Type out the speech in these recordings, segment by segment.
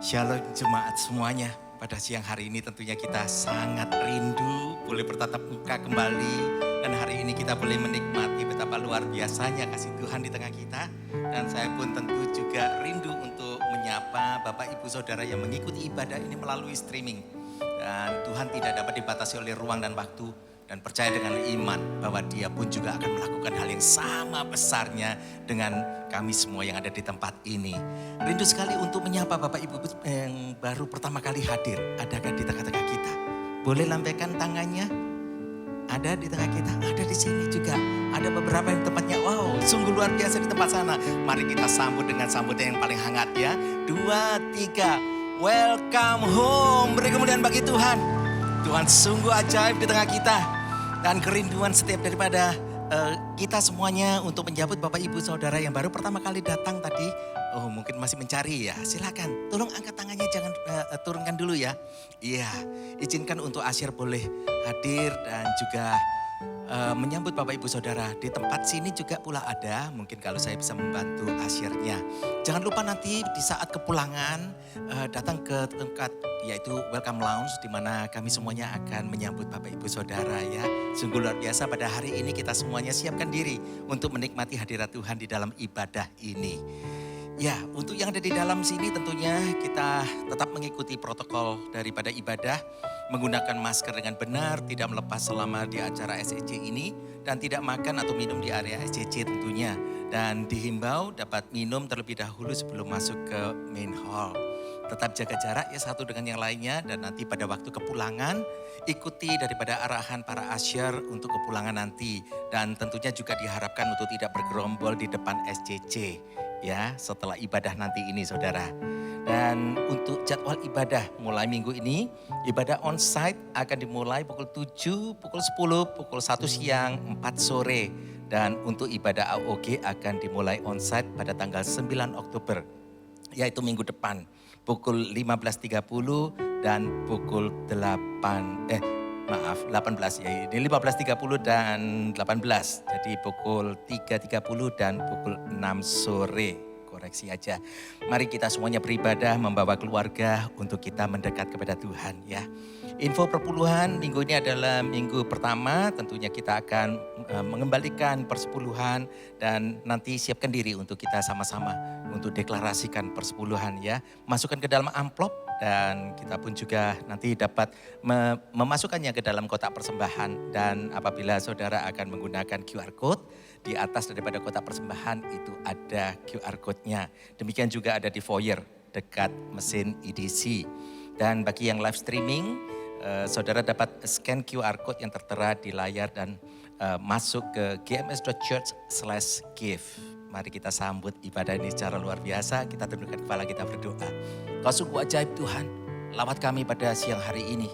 Shalom jemaat semuanya. Pada siang hari ini tentunya kita sangat rindu boleh bertatap muka kembali. Dan hari ini kita boleh menikmati betapa luar biasanya kasih Tuhan di tengah kita. Dan saya pun tentu juga rindu untuk menyapa Bapak Ibu Saudara yang mengikuti ibadah ini melalui streaming. Dan Tuhan tidak dapat dibatasi oleh ruang dan waktu. Dan percaya dengan iman bahwa dia pun juga akan melakukan hal yang sama besarnya dengan kami semua yang ada di tempat ini. Rindu sekali untuk menyapa Bapak Ibu yang baru pertama kali hadir. Adakah di tengah-tengah kita? Boleh lambaikan tangannya? Ada di tengah kita, ada di sini juga. Ada beberapa yang tempatnya, wow, sungguh luar biasa di tempat sana. Mari kita sambut dengan sambutan yang paling hangat ya. 2, 3, welcome home. Beri kemuliaan bagi Tuhan. Tuhan sungguh ajaib di tengah kita. Dan kerinduan setiap daripada kita semuanya untuk menyambut Bapak Ibu Saudara yang baru pertama kali datang tadi. Oh mungkin masih mencari ya, silakan. Tolong angkat tangannya, jangan turunkan dulu ya. Iya, izinkan untuk Asyir boleh hadir dan juga menyambut Bapak Ibu Saudara. Di tempat sini juga pula ada, mungkin kalau saya bisa membantu Asyirnya. Jangan lupa nanti di saat kepulangan datang ke tempat yaitu Welcome Lounge di mana kami semuanya akan menyambut Bapak Ibu Saudara ya. Sungguh luar biasa pada hari ini kita semuanya siapkan diri untuk menikmati hadirat Tuhan di dalam ibadah ini. Ya, untuk yang ada di dalam sini tentunya kita tetap mengikuti protokol daripada ibadah. Menggunakan masker dengan benar, tidak melepas selama di acara SCC ini. Dan tidak makan atau minum di area SCC tentunya. Dan dihimbau dapat minum terlebih dahulu sebelum masuk ke main hall. Tetap jaga jarak ya satu dengan yang lainnya. Dan nanti pada waktu kepulangan ikuti daripada arahan para asyar untuk kepulangan nanti. Dan tentunya juga diharapkan untuk tidak bergerombol di depan SCC. Ya, setelah ibadah nanti ini saudara. Dan untuk jadwal ibadah mulai minggu ini, ibadah onsite akan dimulai pukul 7, pukul 10, pukul 1 siang, 4 sore. Dan untuk ibadah AOG akan dimulai onsite pada tanggal 9 Oktober, yaitu minggu depan. Pukul 15.30 dan pukul 18 ya. Ini 15.30 dan 18. Jadi pukul 3.30 dan pukul 6 sore. Koreksi aja. Mari kita semuanya beribadah membawa keluarga untuk kita mendekat kepada Tuhan ya. Info perpuluhan minggu ini adalah minggu pertama. Tentunya kita akan mengembalikan persepuluhan dan nanti siapkan diri untuk kita sama-sama untuk deklarasikan persepuluhan ya. Masukkan ke dalam amplop dan kita pun juga nanti dapat memasukkannya ke dalam kotak persembahan. Dan apabila saudara akan menggunakan QR Code, di atas daripada kotak persembahan itu ada QR Code-nya. Demikian juga ada di foyer dekat mesin EDC. Dan bagi yang live streaming, saudara dapat scan QR Code yang tertera di layar dan masuk ke gms.church/give. Mari kita sambut ibadah ini secara luar biasa. Kita tundukkan kepala, kita berdoa. Kau sungguh ajaib Tuhan, lawat kami pada siang hari ini.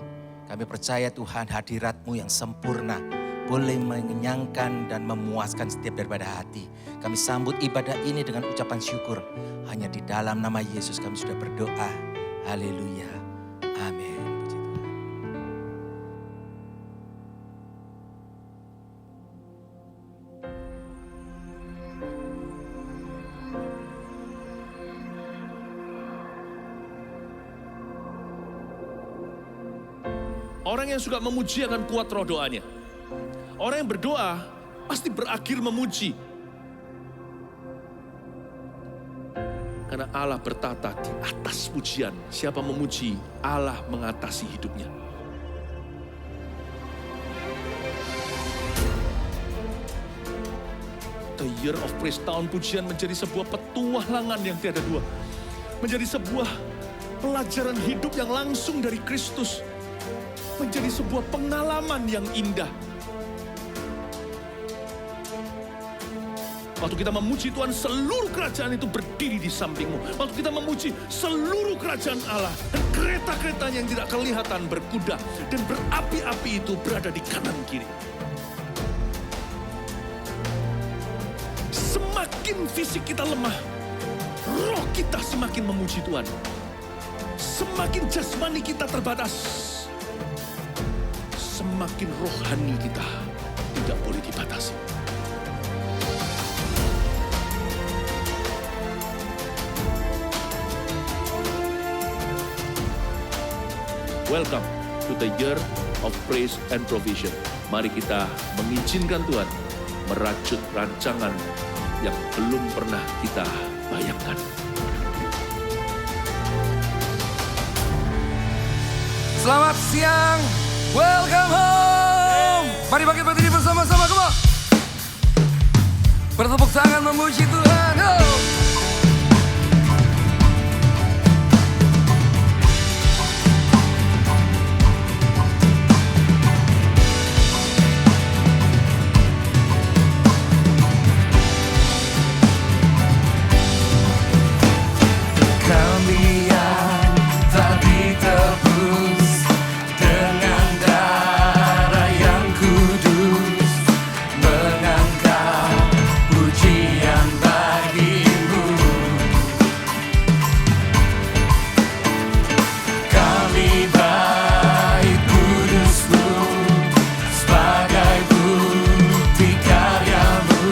Kami percaya Tuhan hadirat-Mu yang sempurna boleh mengenyangkan dan memuaskan setiap daripada hati. Kami sambut ibadah ini dengan ucapan syukur. Hanya di dalam nama Yesus kami sudah berdoa. Haleluya. Amin. Orang yang suka memuji akan kuat roh doanya. Orang yang berdoa pasti berakhir memuji. Karena Allah bertata di atas pujian. Siapa memuji, Allah mengatasi hidupnya. The Year of Praise, tahun pujian menjadi sebuah petualangan yang tiada dua. Menjadi sebuah pelajaran hidup yang langsung dari Kristus. Menjadi sebuah pengalaman yang indah. Waktu kita memuji Tuhan, seluruh kerajaan itu berdiri di sampingmu. Waktu kita memuji, seluruh kerajaan Allah dan kereta-keretanya yang tidak kelihatan berkuda dan berapi-api itu berada di kanan kiri. Semakin fisik kita lemah, roh kita semakin memuji Tuhan. Semakin jasmani kita terbatas, semakin rohani kita tidak boleh dibatasi. Welcome to the year of praise and provision. Mari kita mengizinkan Tuhan merajut rancangan yang belum pernah kita bayangkan. Selamat siang, welcome home. Mari bangkit berdiri bersama-sama, come on. Bertepuk tangan memuji Tuhan. Oh. Kami yang tak ditebus dengan darah yang kudus, mengangkat pujian bagimu. Kami baik kudusmu sebagai bukti karyamu,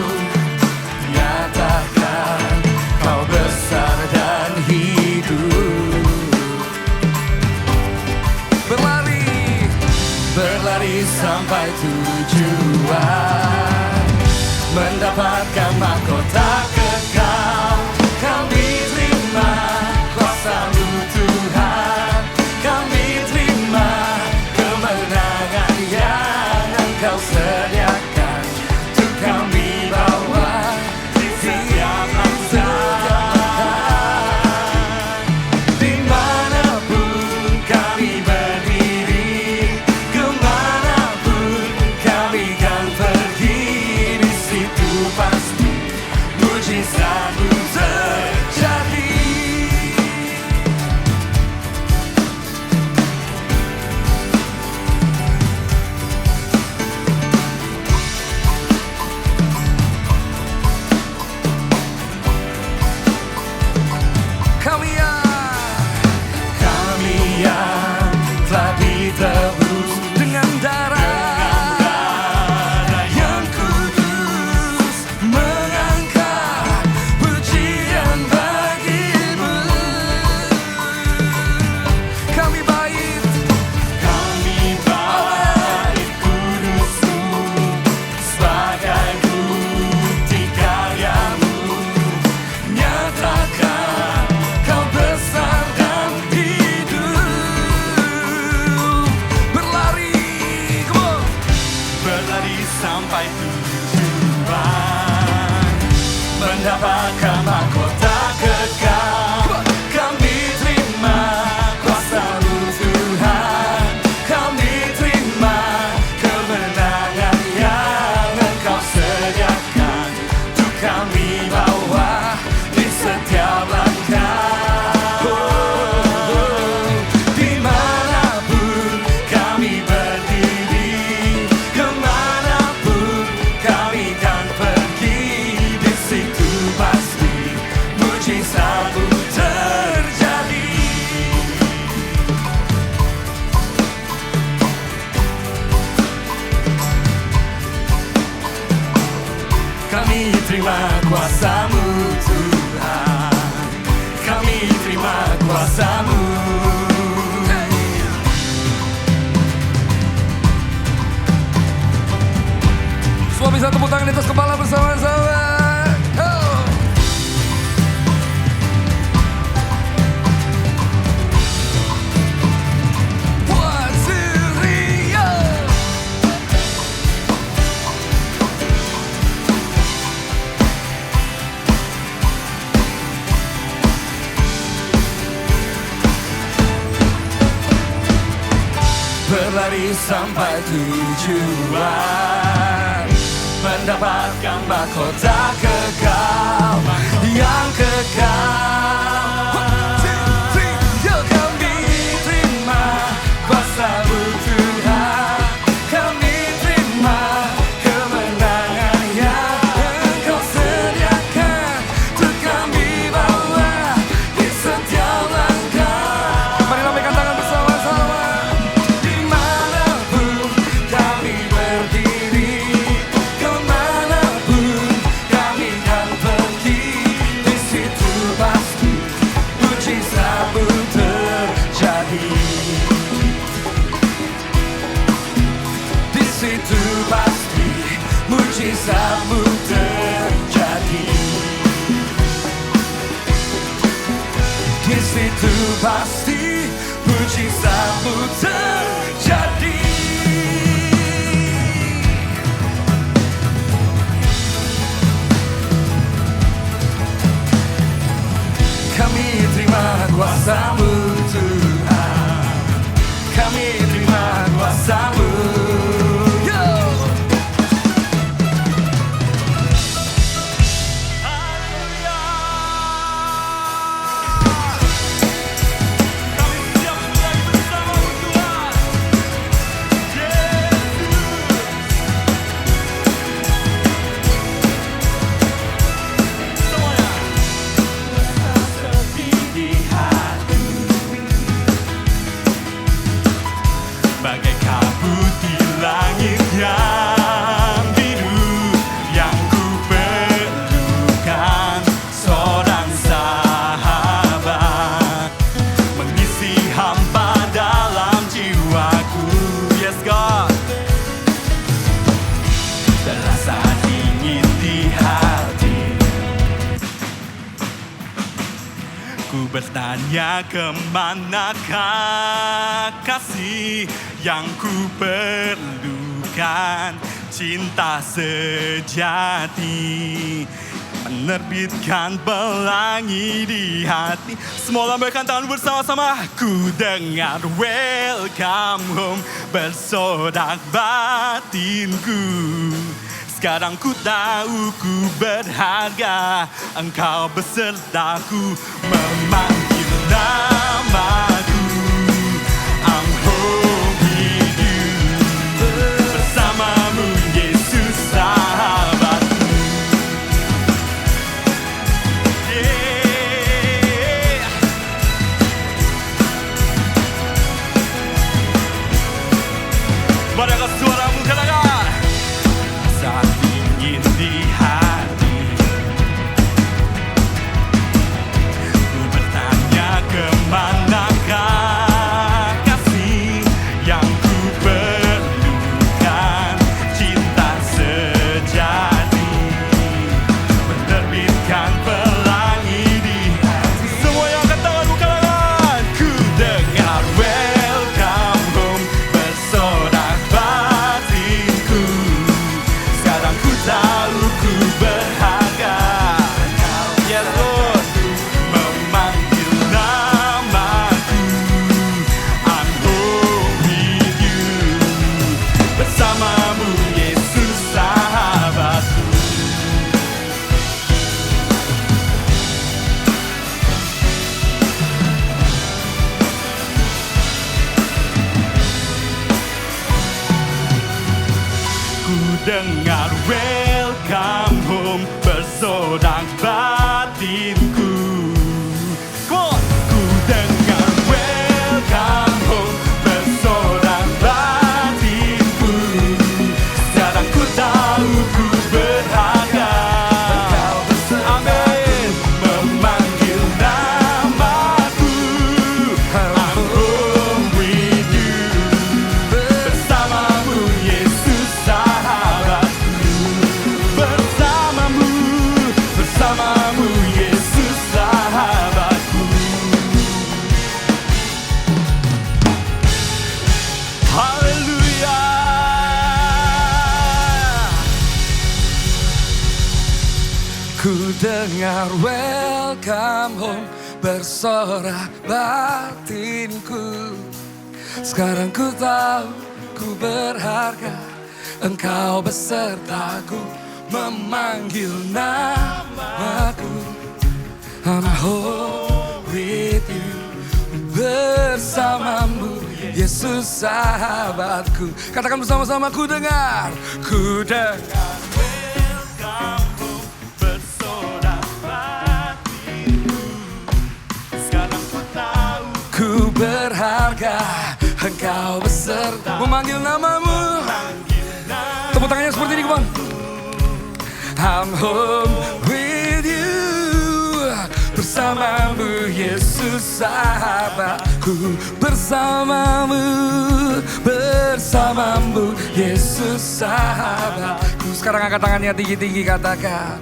nyatakan kau besar dan hidup. Berlari sampai tujuan, mendapatkan mahkota kekal. Kami terima kuasa-Mu Tuhan, kami terima kemenangan yang Engkau sediakan. Untuk kami bawa di setiap langkah, dimanapun kami berdiri, kemanapun kami kan pergi, di situ pasti mujizat-Mu terjadi. Kami yang telah ditebus dengan darah yang kudus, mengangkat pujian bagi-Mu. Kami baik kudus-Mu sebagai bukti karya-Mu, nyatakan kau besar dan hidup. Berlari sampai tujuan, mendapatkan mahkota kekal. Kami terima kuasa-Mu Tuhan, kami terima kemenangan yang Engkau sediakan. Untuk kami bawa di setiap langkah. Dimanapun kami berdiri, kemanapun kami kan pergi, di situ pasti mujizat-Mu terjadi. Kami terima kuasa-Mu Tuhan, kami terima kuasa-Mu. Semua bisa tepuk tangan di atas kepala bersama-sama. Oh. One, two, three, yo. Berlari sampai tujuan, mendapatkan mahkota kekal yang kekal. Kami terima kuasa-Mu Tuhan, kami terima kemenangan yang Engkau sediakan. Untuk kami bawa di setiap langkah. Mari lambaikan tangan bersama-sama. Dimanapun kami berdiri, kemanapun kami kan pergi, di situ itu pasti mujizatmu terjadi. Kami terima kuasa-Mu Tuhan, kami terima kuasa-Mu. Yo! Bagai kabut di langit yang biru, yang ku perlukan seorang sahabat mengisi hampa dalam jiwaku. Yes God, dan rasa dingin di hati. Ku bertanya kemanakah kasih yang ku perlukan, cinta sejati menerbitkan pelangi di hati. Semua lambaikan tangan bersama-sama. Ku dengar welcome home bersodak batinku. Sekarang ku tahu ku berharga, Engkau besertaku memanggil namaku. I'm home with you, bersamamu Yesus sahabatku. Yeah. Marilah suaramu katakan. Saat dingin di hati, ku bertanya kemanakah kasih yang ku perlukan, cinta sejati menerbitkan pelangi di hati. Semua yang angkat tangan bukan tangan. Ku dengar welcome home bersorak batinku. Sekarang ku tahu ku berharga. Yes Lord, memanggil namaku. I'm home with you, bersamamu Yesus sahabatku. Ku dengar welcome home bersodak batinku. Come on. Ku dengar welcome home bersodak batinku. Sekarang ku tahu ku berharga. Amin. Memanggil namaku. I'm home with you, bersamamu Yesus sahabatku. Bersamamu, bersamamu Yesus sahabatku. Haleluya. Ku dengar welcome home bersorak batinku. Sekarang ku tahu ku berharga, Engkau besertaku memanggil namaku. I'm home with you, bersamamu Yesus sahabatku. Katakan bersama-sama, ku dengar Welcome home bersorak batinku. Sekarang ku tahu ku berharga, Engkau beserta memanggil namamu. Tepuk tangannya seperti ini, come on. I'm home with you, bersamamu Yesus sahabatku. Bersamamu, bersamamu Yesus sahabatku. Sekarang angkat tangannya tinggi-tinggi, katakan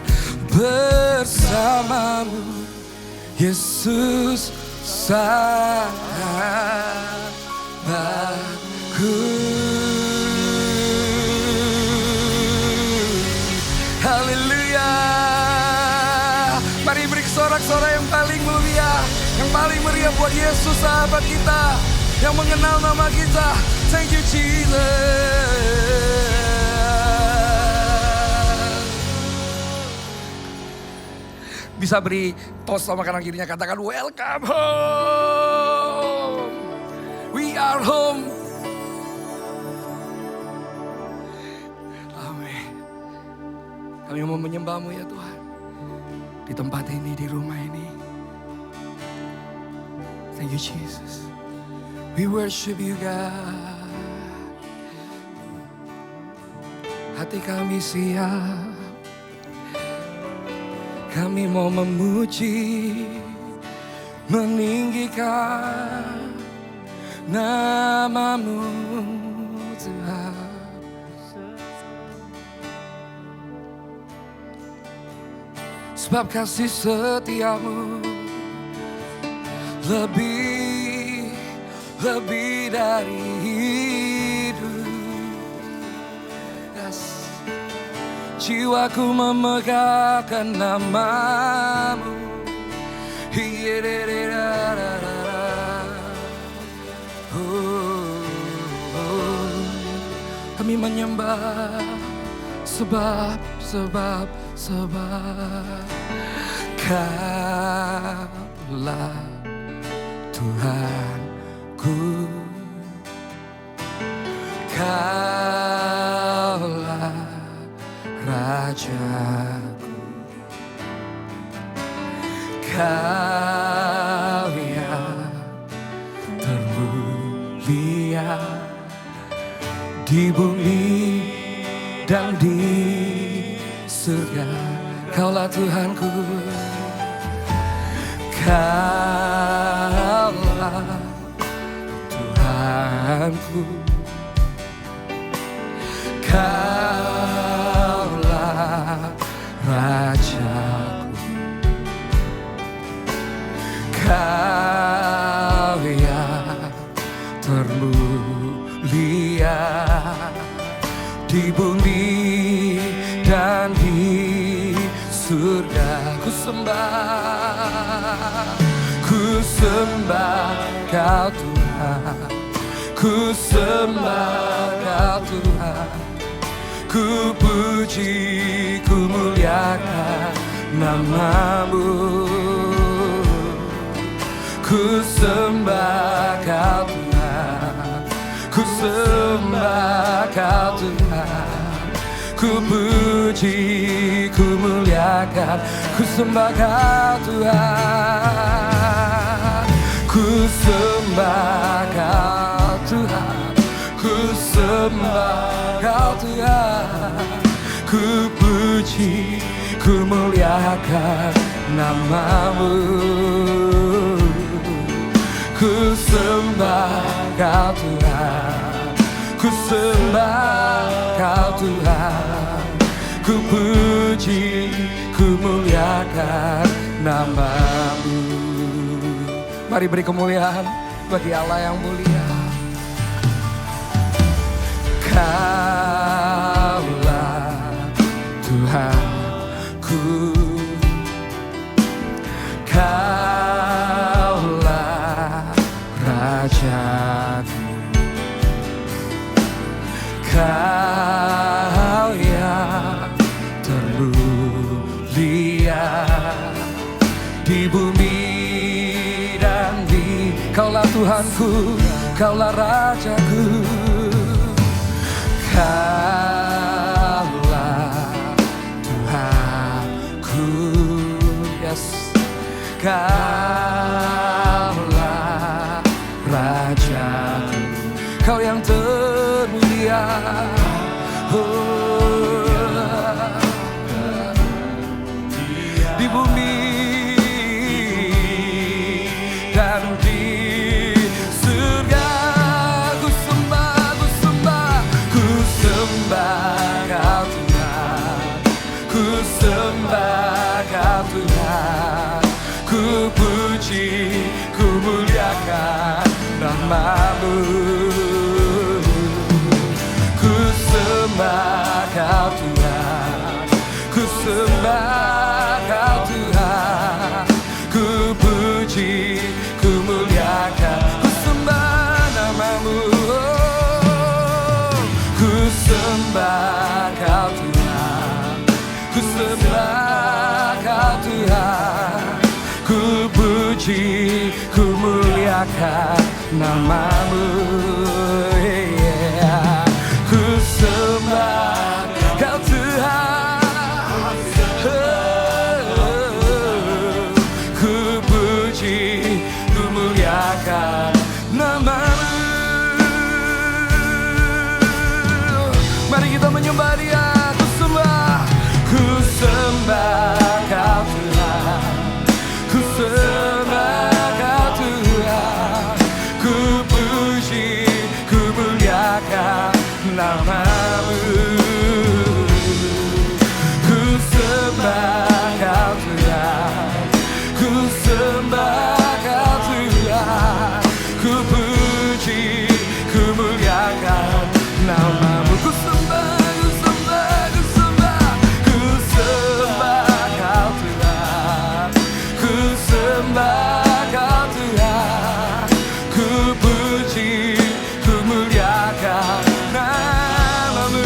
bersamamu Yesus sahabatku. Haleluya. Mari beri sorak-sorai yang paling mulia, yang paling meriah buat Yesus sahabat kita, yang mengenal nama kita. Thank you Jesus. Bisa beri tos sama kanan kirinya, katakan welcome home. We are home. Amin. Kami mau menyembah-Mu ya Tuhan. Di tempat ini, di rumah ini. Thank you Jesus. We worship you God. Hati kami siap. Kami mau memuji, meninggikan nama-Mu Tuhan. Sebab kasih setia-Mu lebih dari hidup. Yes. Jiwaku memegahkan nama-Mu. Kami menyembah sebab Kaulah Tuhanku, Kaulah Rajaku, Kau yang termulia di bumi dan di surga. Kaulah Tuhanku, Kaulah Tuhanku, Kaulah Rajaku, Kau yang termulia di bumi dan di surga. Ku sembah Kau Tuhan, ku sembah Kau Tuhan, ku puji, ku muliakan nama-Mu. Ku sembah Kau Tuhan, ku sembah Kau Tuhan, ku puji, ku muliakan, ku sembah Kau Tuhan, ku sembah Kau Tuhan, ku sembah Kau Tuhan, ku puji, ku muliakan nama-Mu. Ku sembah Kau Tuhan, ku sembah Kau Tuhan, ku puji, ku muliakan nama-Mu. Mari beri kemuliaan bagi Allah yang mulia. Kaulah Tuhanku, Kaulah Rajaku, Kau yang termulia di bumi dan di. Kaulah Tuhanku, Kaulah Rajaku, Kaulah Tuhanku, yes. Kaulah Rajaku, Kau yang termulia, oh, di bumi dan di surga. Ku sembah, ku sembah, ku sembah Kau Tuhan, ku sembah Kau Tuhan, ku puji, ku namamu. Ku sembah Kau Tuhan, ku sembah Kau Tuhan, ku puji, ku muliakan, ku sembah namamu. Ku sembah Kau Tuhan, ku sembah Kau Tuhan, ku puji, ku muliakan namamu. Yeah. Ku sembah Kau Tuhan, ku puji, ku muliakan namamu. Mari kita menyembah Dia. Ku sembah Kau Tuhan, ku sembah Kau Tuhan, ku puji, ku muliakan namamu. Ku sembah Kau Tuhan, ku sembah Kau Tuhan, ku puji, ku muliakan namamu. Ku sembah, ku sembah, ku sembah, ku sembah Kau Tuhan, ku sembah Kau Tuhan, ku puji, ku muliakan namamu.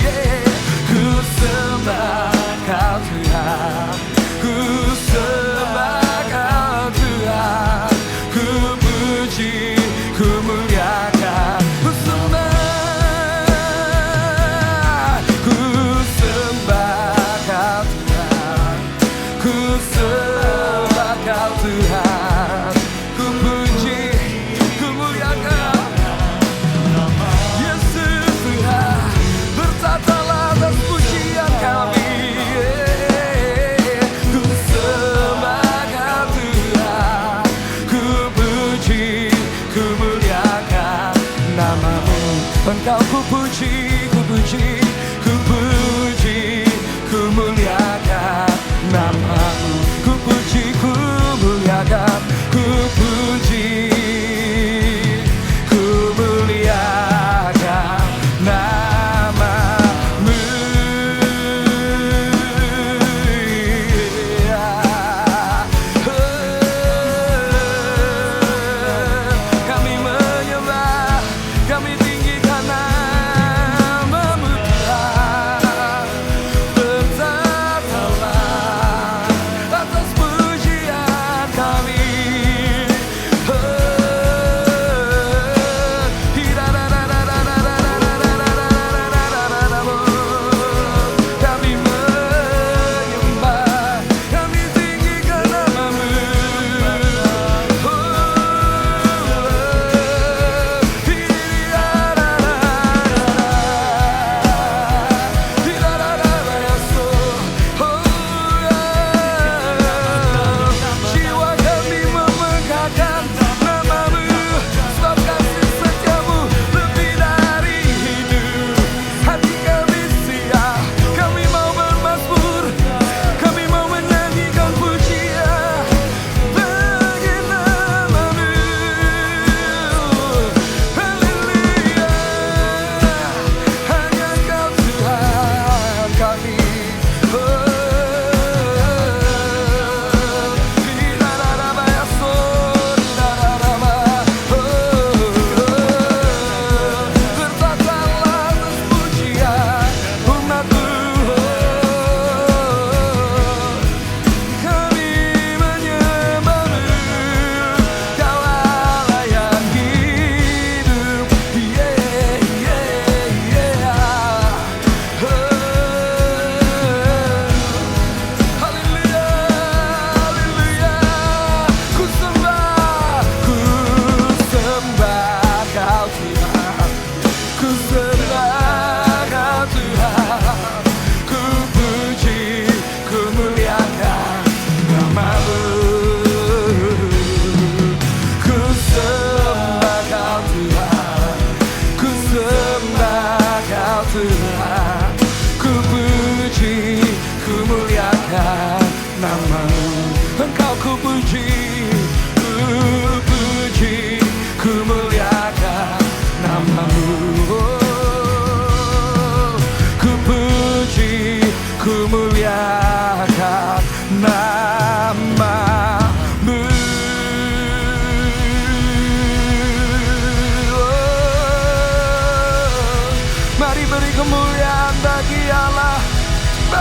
Yeah. Ku sembah Kau Tuhan, ku sembah Kau Tuhan, ku puji, ku muliakan. Ku sembah, ku sembah Kau Tuhan, ku sembah Kau Tuhan, ku puji, ku muliakan. Yesus Tuhan, bertatalah atas pujian kami. Ku sembah Kau Tuhan, ku puji, ku muliakan namamu. Engkau ku puji, ku puji, ku puji, ku muliakan namamu. Ku puji, ku muliakan, ku puji, ku muliakan namamu. Kami menyembah, kami tinggikan namamu.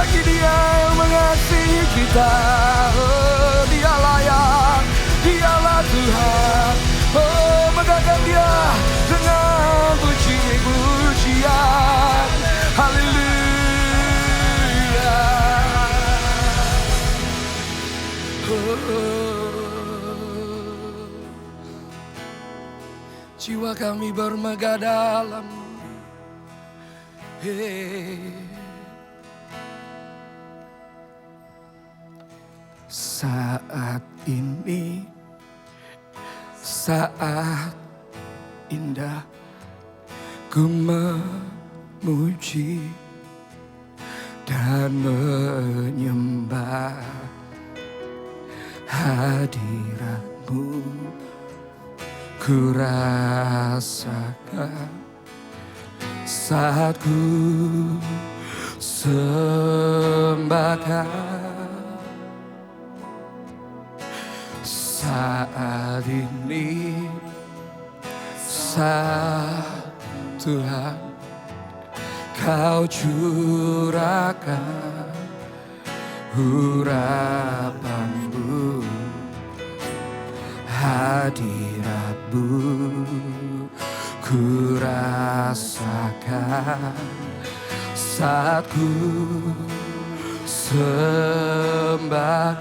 bagi Dia yang mengasihi kita. Oh, Dia layak, Dialah Tuhan. Oh, megahkan Dia dengan puji-pujian. Haleluya. Jiwa kami bermegah dalam. Saat ini, saat indah, ku memuji dan menyembah hadirat-Mu. Ku rasakan saat ku sembahkan. Saat ini, saat Tuhan Kau curahkan urapan-Mu, hadirat-Mu. Ku rasakan saat ku sembahkan.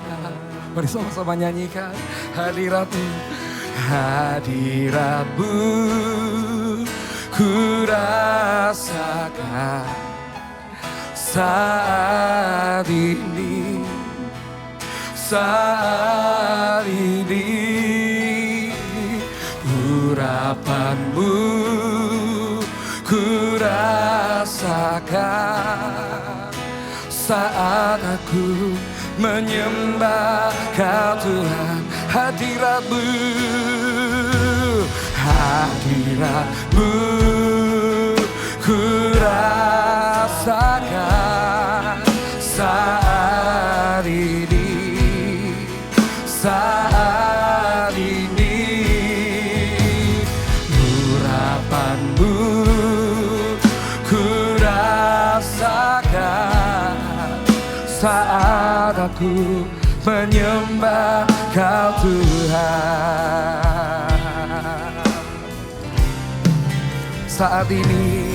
Mari sama-sama nyanyikan hadirat-Mu, hadirat-Mu. Ku rasakan saat ini, saat ini. Urapan-Mu ku rasakan saat aku menyembah Kau Tuhan. Hadirat-Mu, hadirat-Mu ku rasakan saat ini, saat ini. Urapan-Mu ku rasakan saat aku menyembah Kau Tuhan. Saat ini,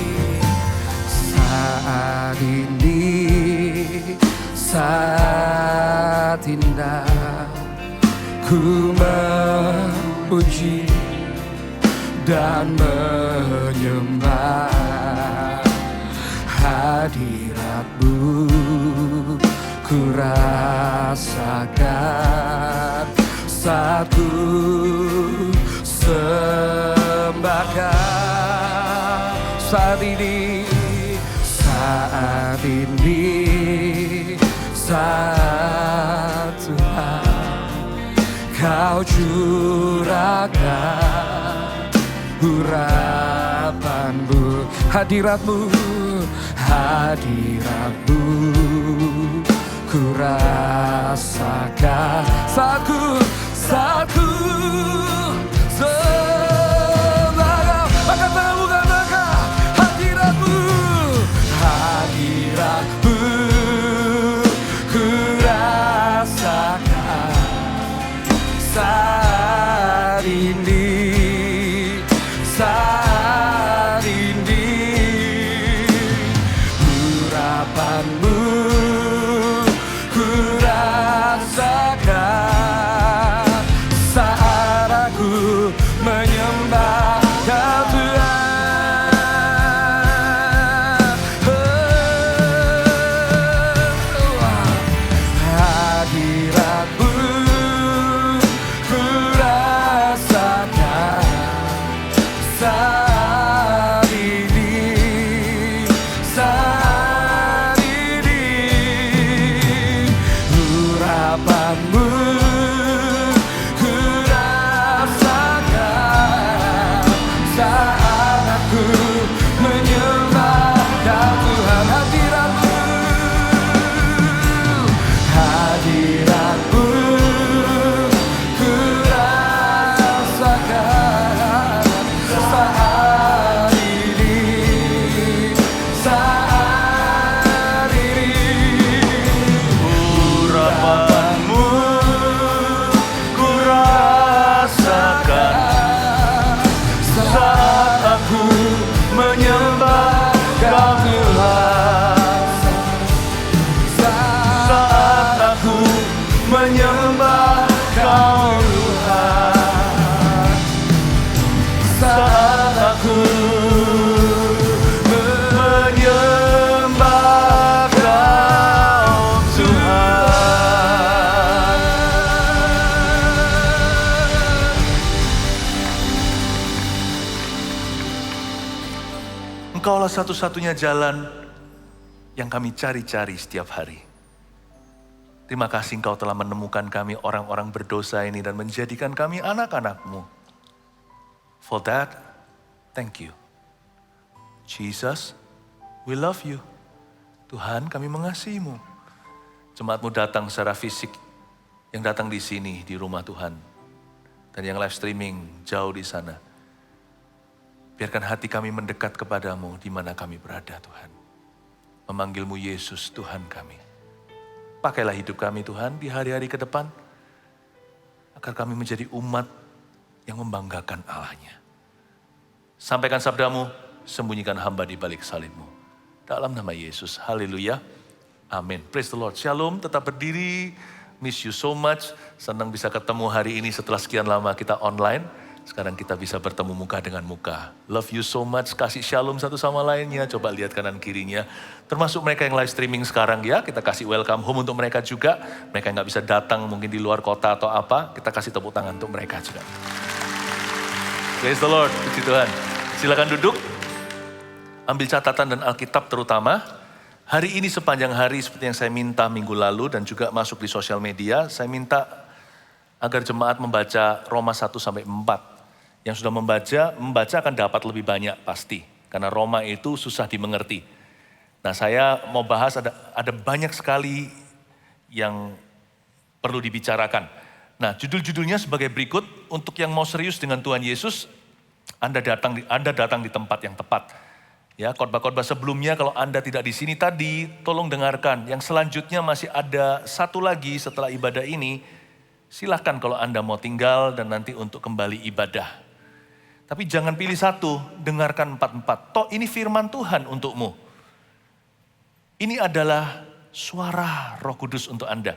saat ini, saat indah, ku memuji dan menyembah hadirat-Mu. Ku rasakan saat ku sembahkan. Saat ini, saat ini, saat Tuhan Kau curahkan urapan-Mu, hadirat-Mu, hadirat-Mu. Ku rasakan saat ku sembah. Angkat tanganmu, katakan hadirat-Mu, hadirat-Mu. Ku rasakan saat ini, saat ini. Urapan-Mu ku rasakan saat satu-satunya jalan yang kami cari-cari setiap hari. Terima kasih Engkau telah menemukan kami orang-orang berdosa ini dan menjadikan kami anak-anak-Mu. For that, thank you. Jesus, we love you. Tuhan, kami mengasihi-Mu. Jemaat-Mu datang secara fisik, yang datang di sini, di rumah Tuhan. Dan yang live streaming jauh di sana. Biarkan hati kami mendekat kepadamu di mana kami berada Tuhan. Memanggil-Mu Yesus Tuhan kami. Pakailah hidup kami Tuhan di hari-hari ke depan. Agar kami menjadi umat yang membanggakan Allah-Nya. Sampaikan sabda-Mu, sembunyikan hamba di balik salib-Mu. Dalam nama Yesus, haleluya, amin. Praise the Lord, shalom, tetap berdiri. Miss you so much, senang bisa ketemu hari ini setelah sekian lama kita online. Sekarang kita bisa bertemu muka dengan muka. Love you so much, kasih shalom satu sama lainnya. Coba lihat kanan kirinya. Termasuk mereka yang live streaming sekarang ya, kita kasih welcome home untuk mereka juga. Mereka yang gak bisa datang mungkin di luar kota atau apa, kita kasih tepuk tangan untuk mereka juga. Praise the Lord, puji Tuhan. Silakan duduk, ambil catatan dan Alkitab terutama. Hari ini sepanjang hari seperti yang saya minta minggu lalu dan juga masuk di sosial media, saya minta agar jemaat membaca Roma 1-4. Yang sudah membaca akan dapat lebih banyak pasti. Karena Roma itu susah dimengerti. Nah saya mau bahas ada banyak sekali yang perlu dibicarakan. Nah judul-judulnya sebagai berikut, untuk yang mau serius dengan Tuhan Yesus, Anda datang di tempat yang tepat. Ya, khotbah-khotbah sebelumnya kalau Anda tidak di sini tadi, tolong dengarkan. Yang selanjutnya masih ada satu lagi setelah ibadah ini. Silahkan kalau Anda mau tinggal dan nanti untuk kembali ibadah. Tapi jangan pilih satu, dengarkan 4-4. Toh ini firman Tuhan untukmu. Ini adalah suara Roh Kudus untuk Anda.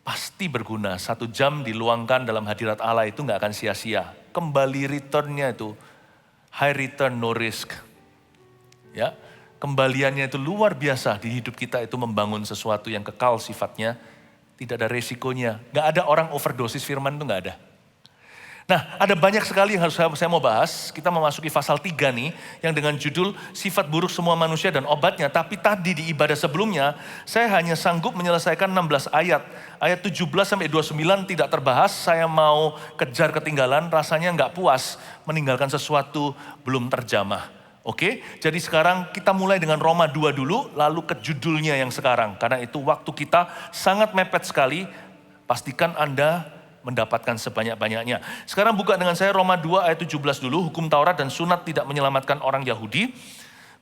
Pasti berguna, 1 jam diluangkan dalam hadirat Allah itu gak akan sia-sia. Kembali returnnya itu, high return no risk. Ya, kembaliannya itu luar biasa di hidup kita, itu membangun sesuatu yang kekal sifatnya, tidak ada resikonya. Gak ada orang overdosis firman itu gak ada. Nah, ada banyak sekali yang harus saya mau bahas. Kita memasuki pasal 3 nih, yang dengan judul sifat buruk semua manusia dan obatnya. Tapi tadi di ibadah sebelumnya, saya hanya sanggup menyelesaikan 16 ayat. Ayat 17-29 tidak terbahas, saya mau kejar ketinggalan, rasanya gak puas meninggalkan sesuatu belum terjamah. Oke, jadi sekarang kita mulai dengan Roma 2 dulu, lalu ke judulnya yang sekarang. Karena itu waktu kita sangat mepet sekali, pastikan Anda mendapatkan sebanyak-banyaknya. Sekarang buka dengan saya Roma 2 ayat 17 dulu, hukum Taurat dan sunat tidak menyelamatkan orang Yahudi.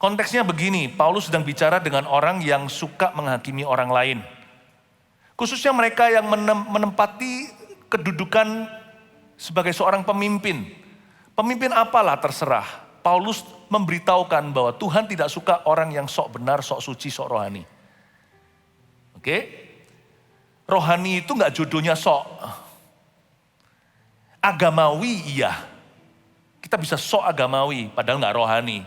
Konteksnya begini, Paulus sedang bicara dengan orang yang suka menghakimi orang lain. Khususnya mereka yang menempati kedudukan sebagai seorang pemimpin. Pemimpin apalah terserah. Paulus memberitahukan bahwa Tuhan tidak suka orang yang sok benar, sok suci, sok rohani. Oke? Rohani itu gak jodohnya sok. Agamawi iya. Kita bisa sok agamawi, padahal gak rohani.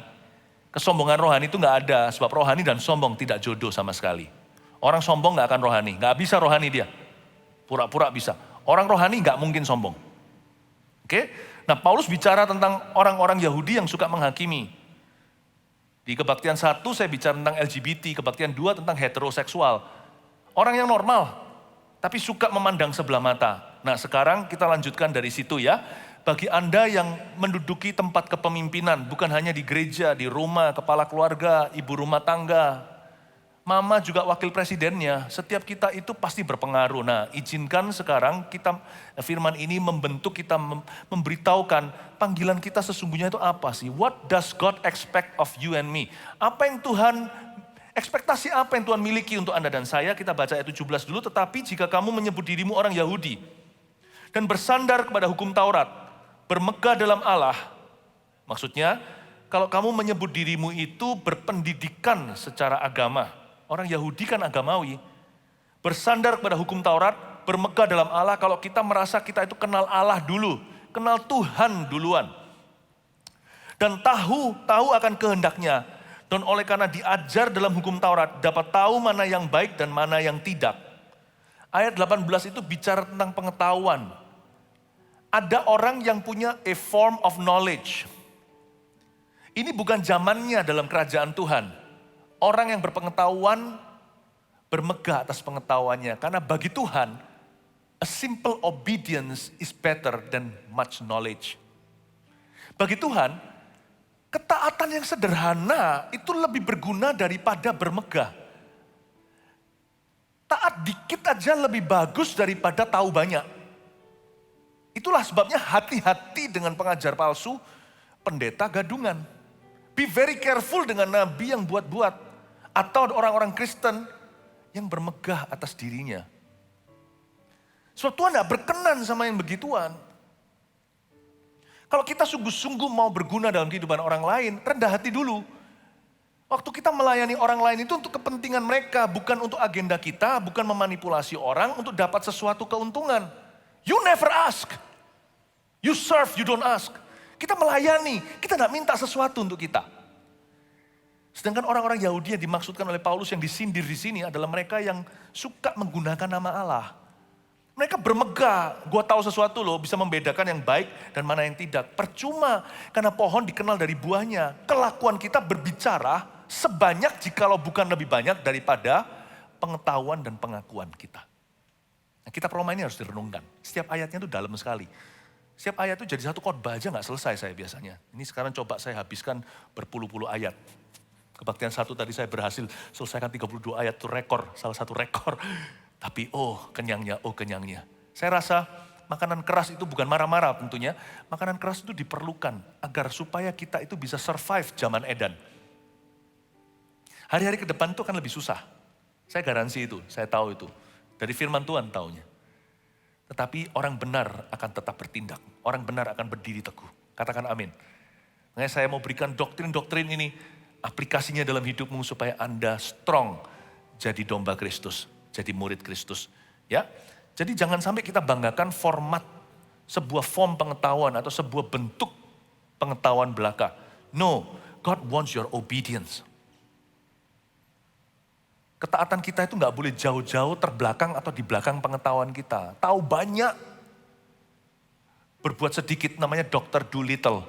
Kesombongan rohani itu gak ada, sebab rohani dan sombong tidak jodoh sama sekali. Orang sombong gak akan rohani, gak bisa rohani dia. Pura-pura bisa. Orang rohani gak mungkin sombong. Oke? Nah, Paulus bicara tentang orang-orang Yahudi yang suka menghakimi. Di kebaktian 1 saya bicara tentang LGBT, kebaktian 2 tentang heteroseksual. Orang yang normal, tapi suka memandang sebelah mata. Nah, sekarang kita lanjutkan dari situ ya. Bagi Anda yang menduduki tempat kepemimpinan, bukan hanya di gereja, di rumah, kepala keluarga, ibu rumah tangga, mama juga wakil presidennya, setiap kita itu pasti berpengaruh. Nah, izinkan sekarang kita, firman ini membentuk kita, memberitahukan panggilan kita sesungguhnya itu apa sih? What does God expect of you and me? Apa yang Tuhan, ekspektasi apa yang Tuhan miliki untuk Anda dan saya? Kita baca ayat 17 dulu, tetapi jika kamu menyebut dirimu orang Yahudi dan bersandar kepada hukum Taurat, bermegah dalam Allah, maksudnya kalau kamu menyebut dirimu itu berpendidikan secara agama, orang Yahudi kan agamawi, bersandar kepada hukum Taurat, bermegah dalam Allah, kalau kita merasa kita itu kenal Allah dulu, kenal Tuhan duluan, dan tahu akan kehendaknya, dan oleh karena diajar dalam hukum Taurat, dapat tahu mana yang baik dan mana yang tidak. Ayat 18 itu bicara tentang pengetahuan. Ada orang yang punya a form of knowledge. Ini bukan zamannya dalam kerajaan Tuhan. Orang yang berpengetahuan bermegah atas pengetahuannya. Karena bagi Tuhan, a simple obedience is better than much knowledge. Bagi Tuhan, ketaatan yang sederhana itu lebih berguna daripada bermegah. Taat dikit aja lebih bagus daripada tahu banyak. Itulah sebabnya hati-hati dengan pengajar palsu, pendeta gadungan. Be very careful dengan nabi yang buat-buat. Atau orang-orang Kristen yang bermegah atas dirinya. Sebab Tuhan tidak berkenan sama yang begituan. Kalau kita sungguh-sungguh mau berguna dalam kehidupan orang lain, rendah hati dulu. Waktu kita melayani orang lain itu untuk kepentingan mereka, bukan untuk agenda kita, bukan memanipulasi orang untuk dapat sesuatu keuntungan. You never ask. You serve, you don't ask. Kita melayani, kita tidak minta sesuatu untuk kita. Sedangkan orang-orang Yahudi yang dimaksudkan oleh Paulus yang disindir di sini adalah mereka yang suka menggunakan nama Allah. Mereka bermegah, gue tahu sesuatu loh, bisa membedakan yang baik dan mana yang tidak. Percuma, karena pohon dikenal dari buahnya. Kelakuan kita berbicara sebanyak jikalau bukan lebih banyak daripada pengetahuan dan pengakuan kita. Nah, kitab Roma ini harus direnungkan. Setiap ayatnya itu dalam sekali. Setiap ayat itu jadi satu khotbah aja gak selesai saya biasanya. Ini sekarang coba saya habiskan berpuluh-puluh ayat. Kebaktian 1 tadi saya berhasil selesaikan 32 ayat, itu rekor, salah satu rekor. Tapi kenyangnya. Saya rasa makanan keras itu bukan marah-marah tentunya. Makanan keras itu diperlukan agar supaya kita itu bisa survive zaman Eden. Hari-hari ke depan itu akan lebih susah. Saya garansi itu, saya tahu itu. Dari firman Tuhan taunya. Tetapi orang benar akan tetap bertindak. Orang benar akan berdiri teguh. Katakan amin. Makanya saya mau berikan doktrin-doktrin ini, aplikasinya dalam hidupmu supaya Anda strong jadi domba Kristus. Jadi murid Kristus, ya. Jadi jangan sampai kita banggakan format sebuah form pengetahuan atau sebuah bentuk pengetahuan belaka. No, God wants your obedience. Ketaatan kita itu nggak boleh jauh-jauh terbelakang atau di belakang pengetahuan kita. Tahu banyak, berbuat sedikit, namanya Dr. Dolittle.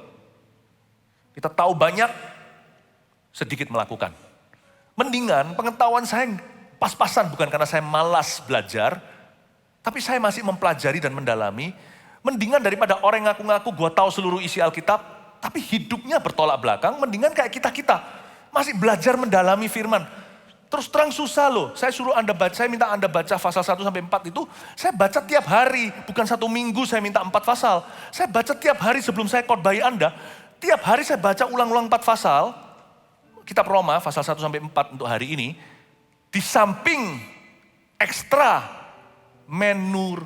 Kita tahu banyak, sedikit melakukan. Mendingan pengetahuan saya pas-pasan, bukan karena saya malas belajar, tapi saya masih mempelajari dan mendalami. Mendingan daripada orang yang ngaku-ngaku gue tahu seluruh isi Alkitab, tapi hidupnya bertolak belakang, mendingan kayak kita-kita. Masih belajar mendalami firman. Terus terang susah loh, saya suruh Anda baca, saya minta Anda baca pasal 1-4 itu, saya baca tiap hari, bukan 1 minggu saya minta 4 pasal. Saya baca tiap hari sebelum saya khotbahi Anda, tiap hari saya baca ulang-ulang 4 pasal, kitab Roma pasal 1-4 untuk hari ini. Di samping ekstra menu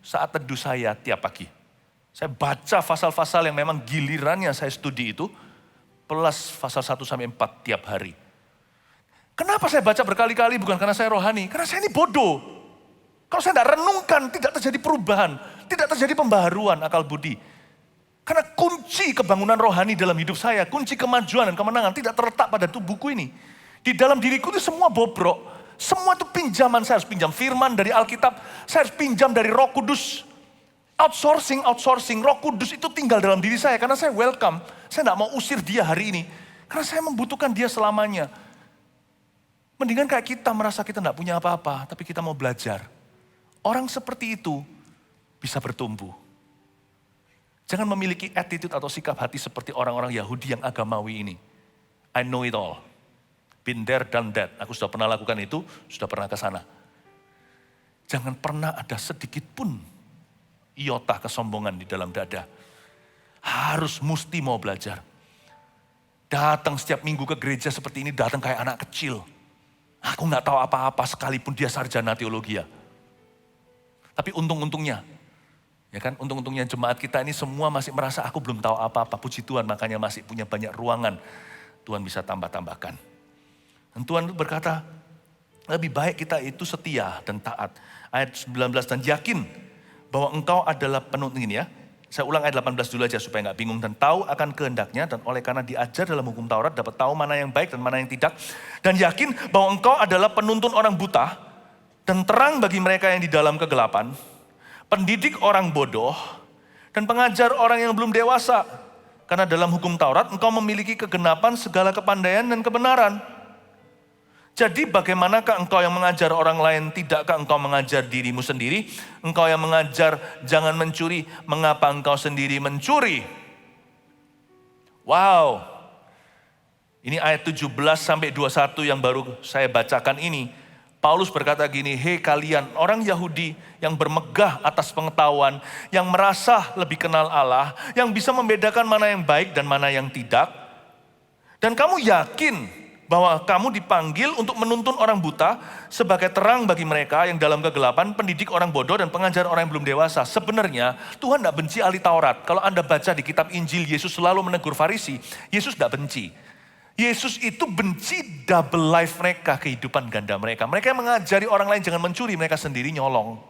saat teduh saya tiap pagi. Saya baca pasal-pasal yang memang gilirannya saya studi itu, plus pasal 1-4 tiap hari. Kenapa saya baca berkali-kali? Bukan karena saya rohani, karena saya ini bodoh. Kalau saya tidak renungkan, tidak terjadi perubahan, tidak terjadi pembaharuan akal budi. Karena kunci kebangunan rohani dalam hidup saya, kunci kemajuan dan kemenangan tidak terletak pada buku ini. Di dalam diriku itu semua bobrok. Semua itu pinjaman, saya harus pinjam firman dari Alkitab. Saya harus pinjam dari Roh Kudus. Outsourcing. Roh Kudus itu tinggal dalam diri saya. Karena saya welcome. Saya tidak mau usir dia hari ini. Karena saya membutuhkan dia selamanya. Mendingan kayak kita merasa kita tidak punya apa-apa. Tapi kita mau belajar. Orang seperti itu bisa bertumbuh. Jangan memiliki attitude atau sikap hati seperti orang-orang Yahudi yang agamawi ini. I know it all. Been there, done that. Aku sudah pernah lakukan itu, sudah pernah ke sana. Jangan pernah ada sedikit pun iota kesombongan di dalam dada. Harus mesti mau belajar. Datang setiap minggu ke gereja seperti ini, datang kayak anak kecil. Aku nggak tahu apa-apa sekalipun dia sarjana teologi. Tapi untung-untungnya, ya kan? Untung-untungnya jemaat kita ini semua masih merasa aku belum tahu apa-apa. Puji Tuhan, makanya masih punya banyak ruangan. Tuhan bisa tambah-tambahkan. Dan Tuhan berkata, lebih baik kita itu setia dan taat. Ayat 19, dan yakin bahwa engkau adalah penuntun ini ya. Saya ulang ayat 18 dulu aja supaya nggak bingung. Dan tahu akan kehendaknya, dan oleh karena diajar dalam hukum Taurat, dapat tahu mana yang baik dan mana yang tidak. Dan yakin bahwa engkau adalah penuntun orang buta, dan terang bagi mereka yang di dalam kegelapan, pendidik orang bodoh, dan pengajar orang yang belum dewasa. Karena dalam hukum Taurat engkau memiliki kegenapan segala kepandaian dan kebenaran. Jadi bagaimanakah engkau yang mengajar orang lain, tidakkah engkau mengajar dirimu sendiri? Engkau yang mengajar jangan mencuri, mengapa engkau sendiri mencuri? Wow. Ini ayat 17 sampai 21 yang baru saya bacakan ini. Paulus berkata gini, hei kalian orang Yahudi yang bermegah atas pengetahuan, yang merasa lebih kenal Allah, yang bisa membedakan mana yang baik dan mana yang tidak. Dan kamu yakin bahwa kamu dipanggil untuk menuntun orang buta sebagai terang bagi mereka yang dalam kegelapan, pendidik orang bodoh dan pengajar orang yang belum dewasa. Sebenarnya Tuhan tidak benci ahli Taurat. Kalau Anda baca di kitab Injil, Yesus selalu menegur Farisi. Yesus tidak benci. Yesus itu benci double life mereka, kehidupan ganda mereka. Mereka yang mengajari orang lain jangan mencuri, mereka sendiri nyolong.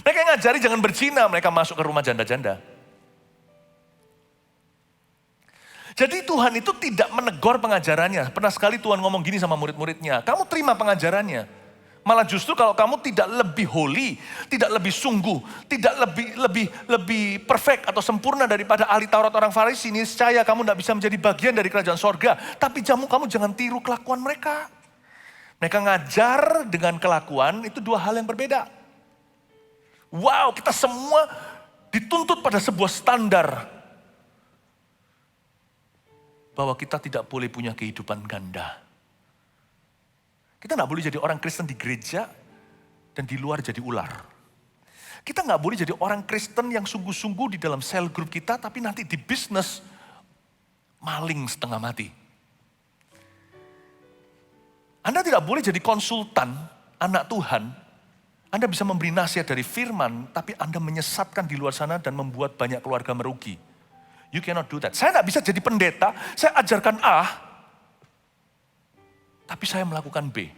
Mereka yang ngajari jangan berzina, mereka masuk ke rumah janda-janda. Jadi Tuhan itu tidak menegur pengajarannya. Pernah sekali Tuhan ngomong gini sama murid-muridnya, kamu terima pengajarannya. Malah justru kalau kamu tidak lebih holy, tidak lebih sungguh, tidak lebih perfect atau sempurna daripada ahli Taurat orang Farisi, niscaya kamu tidak bisa menjadi bagian dari kerajaan sorga. Tapi kamu jangan tiru kelakuan mereka. Mereka ngajar dengan kelakuan, itu dua hal yang berbeda. Wow, kita semua dituntut pada sebuah standar bahwa kita tidak boleh punya kehidupan ganda. Kita nggak boleh jadi orang Kristen di gereja dan di luar jadi ular. Kita nggak boleh jadi orang Kristen yang sungguh-sungguh di dalam sel grup kita, tapi nanti di bisnis maling setengah mati. Anda tidak boleh jadi konsultan anak Tuhan. Anda bisa memberi nasihat dari firman, tapi Anda menyesatkan di luar sana dan membuat banyak keluarga merugi. You cannot do that. Saya nggak bisa jadi pendeta, saya ajarkan A, tapi saya melakukan B.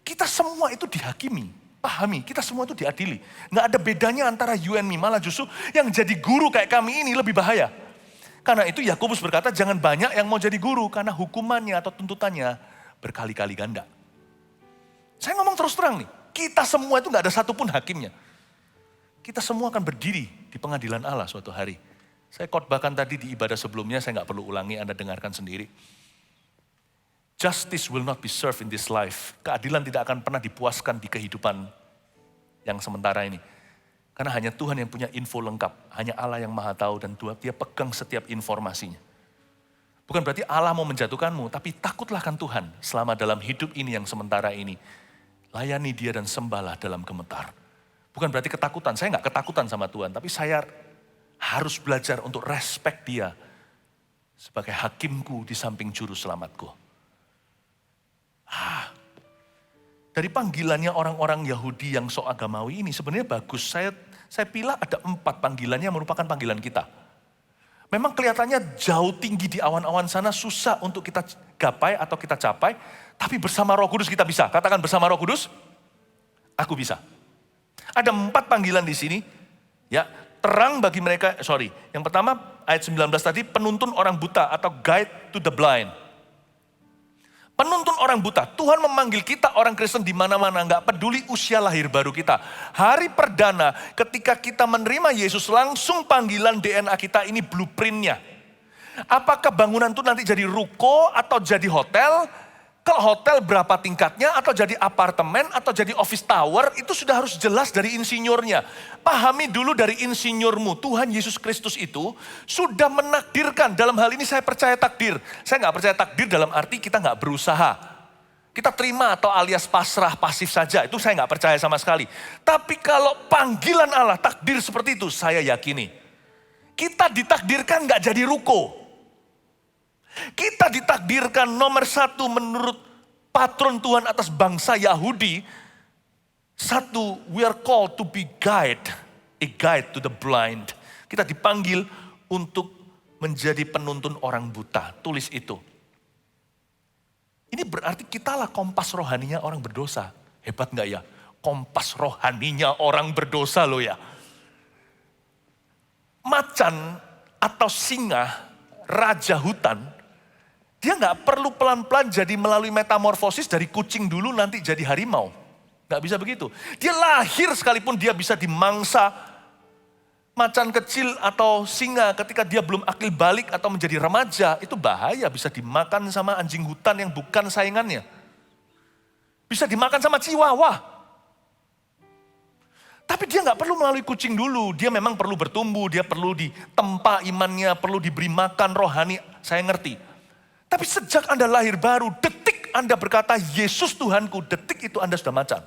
Kita semua itu dihakimi, pahami, kita semua itu diadili. Nggak ada bedanya antara you and me, malah justru yang jadi guru kayak kami ini lebih bahaya. Karena itu Yakobus berkata jangan banyak yang mau jadi guru, karena hukumannya atau tuntutannya berkali-kali ganda. Saya ngomong terus terang nih, kita semua itu nggak ada satupun hakimnya. Kita semua akan berdiri di pengadilan Allah suatu hari. Saya khotbahkan tadi di ibadah sebelumnya, saya nggak perlu ulangi, Anda dengarkan sendiri. Justice will not be served in this life. Keadilan tidak akan pernah dipuaskan di kehidupan yang sementara ini. Karena hanya Tuhan yang punya info lengkap. Hanya Allah yang maha tahu dan Dia pegang setiap informasinya. Bukan berarti Allah mau menjatuhkanmu, tapi takutlah akan Tuhan selama dalam hidup ini yang sementara ini. Layani Dia dan sembahlah dalam gemetar. Bukan berarti ketakutan, saya nggak ketakutan sama Tuhan, tapi saya harus belajar untuk respect Dia sebagai hakimku di samping juru selamatku. Dari panggilannya orang-orang Yahudi yang sok agamawi ini sebenarnya bagus. Saya pilih ada 4 panggilannya yang merupakan panggilan kita. Memang kelihatannya jauh tinggi di awan-awan sana, susah untuk kita gapai atau kita capai. Tapi bersama Roh Kudus kita bisa. Katakan bersama Roh Kudus, aku bisa. Ada 4 panggilan di sini. Ya, terang bagi mereka, yang pertama ayat 19 tadi, penuntun orang buta atau guide to the blind. Penuntun orang buta, Tuhan memanggil kita orang Kristen di mana-mana, nggak peduli usia lahir baru kita. Hari perdana ketika kita menerima Yesus, langsung panggilan DNA kita ini blueprintnya. Apakah bangunan itu nanti jadi ruko atau jadi hotel? Kalau hotel berapa tingkatnya, atau jadi apartemen, atau jadi office tower, itu sudah harus jelas dari insinyurnya. Pahami dulu dari insinyurmu, Tuhan Yesus Kristus itu sudah menakdirkan. Dalam hal ini saya percaya takdir. Saya nggak percaya takdir dalam arti kita nggak berusaha. Kita terima atau alias pasrah, pasif saja, itu saya nggak percaya sama sekali. Tapi kalau panggilan Allah, takdir seperti itu, saya yakini. Kita ditakdirkan nggak jadi ruko. Kita ditakdirkan nomor 1 menurut patron Tuhan atas bangsa Yahudi. 1, we are called to be guide, a guide to the blind. Kita dipanggil untuk menjadi penuntun orang buta. Tulis itu. Ini berarti kitalah kompas rohaninya orang berdosa. Hebat gak ya? Kompas rohaninya orang berdosa loh ya. Macan atau singa, raja hutan, dia nggak perlu pelan-pelan jadi melalui metamorfosis dari kucing dulu nanti jadi harimau. Nggak bisa begitu. Dia lahir sekalipun dia bisa dimangsa Macan kecil atau singa ketika dia belum akil balik atau menjadi remaja, itu bahaya, bisa dimakan sama anjing hutan yang bukan saingannya. Bisa dimakan sama chihuahua. Tapi dia nggak perlu melalui kucing dulu, dia memang perlu bertumbuh, dia perlu ditempa imannya, perlu diberi makan rohani, saya ngerti. Tapi sejak Anda lahir baru, detik Anda berkata, Yesus Tuhanku, detik itu Anda sudah macan.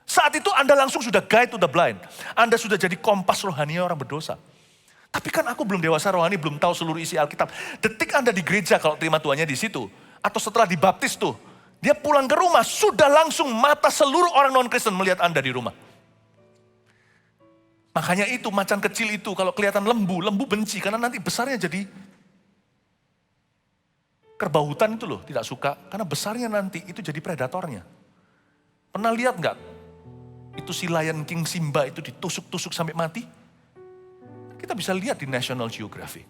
Saat itu Anda langsung sudah guide to the blind. Anda sudah jadi kompas rohani orang berdosa. Tapi kan aku belum dewasa rohani, belum tahu seluruh isi Alkitab. Detik Anda di gereja kalau terima Tuhannya di situ. Atau setelah dibaptis tuh. Dia pulang ke rumah, sudah langsung mata seluruh orang non-Kristen melihat Anda di rumah. Makanya itu macan kecil itu kalau kelihatan lembu benci. Karena nanti besarnya jadi kerbau hutan itu loh, tidak suka. Karena besarnya nanti itu jadi predatornya. Pernah lihat nggak? Itu si Lion King Simba itu ditusuk-tusuk sampai mati. Kita bisa lihat di National Geographic.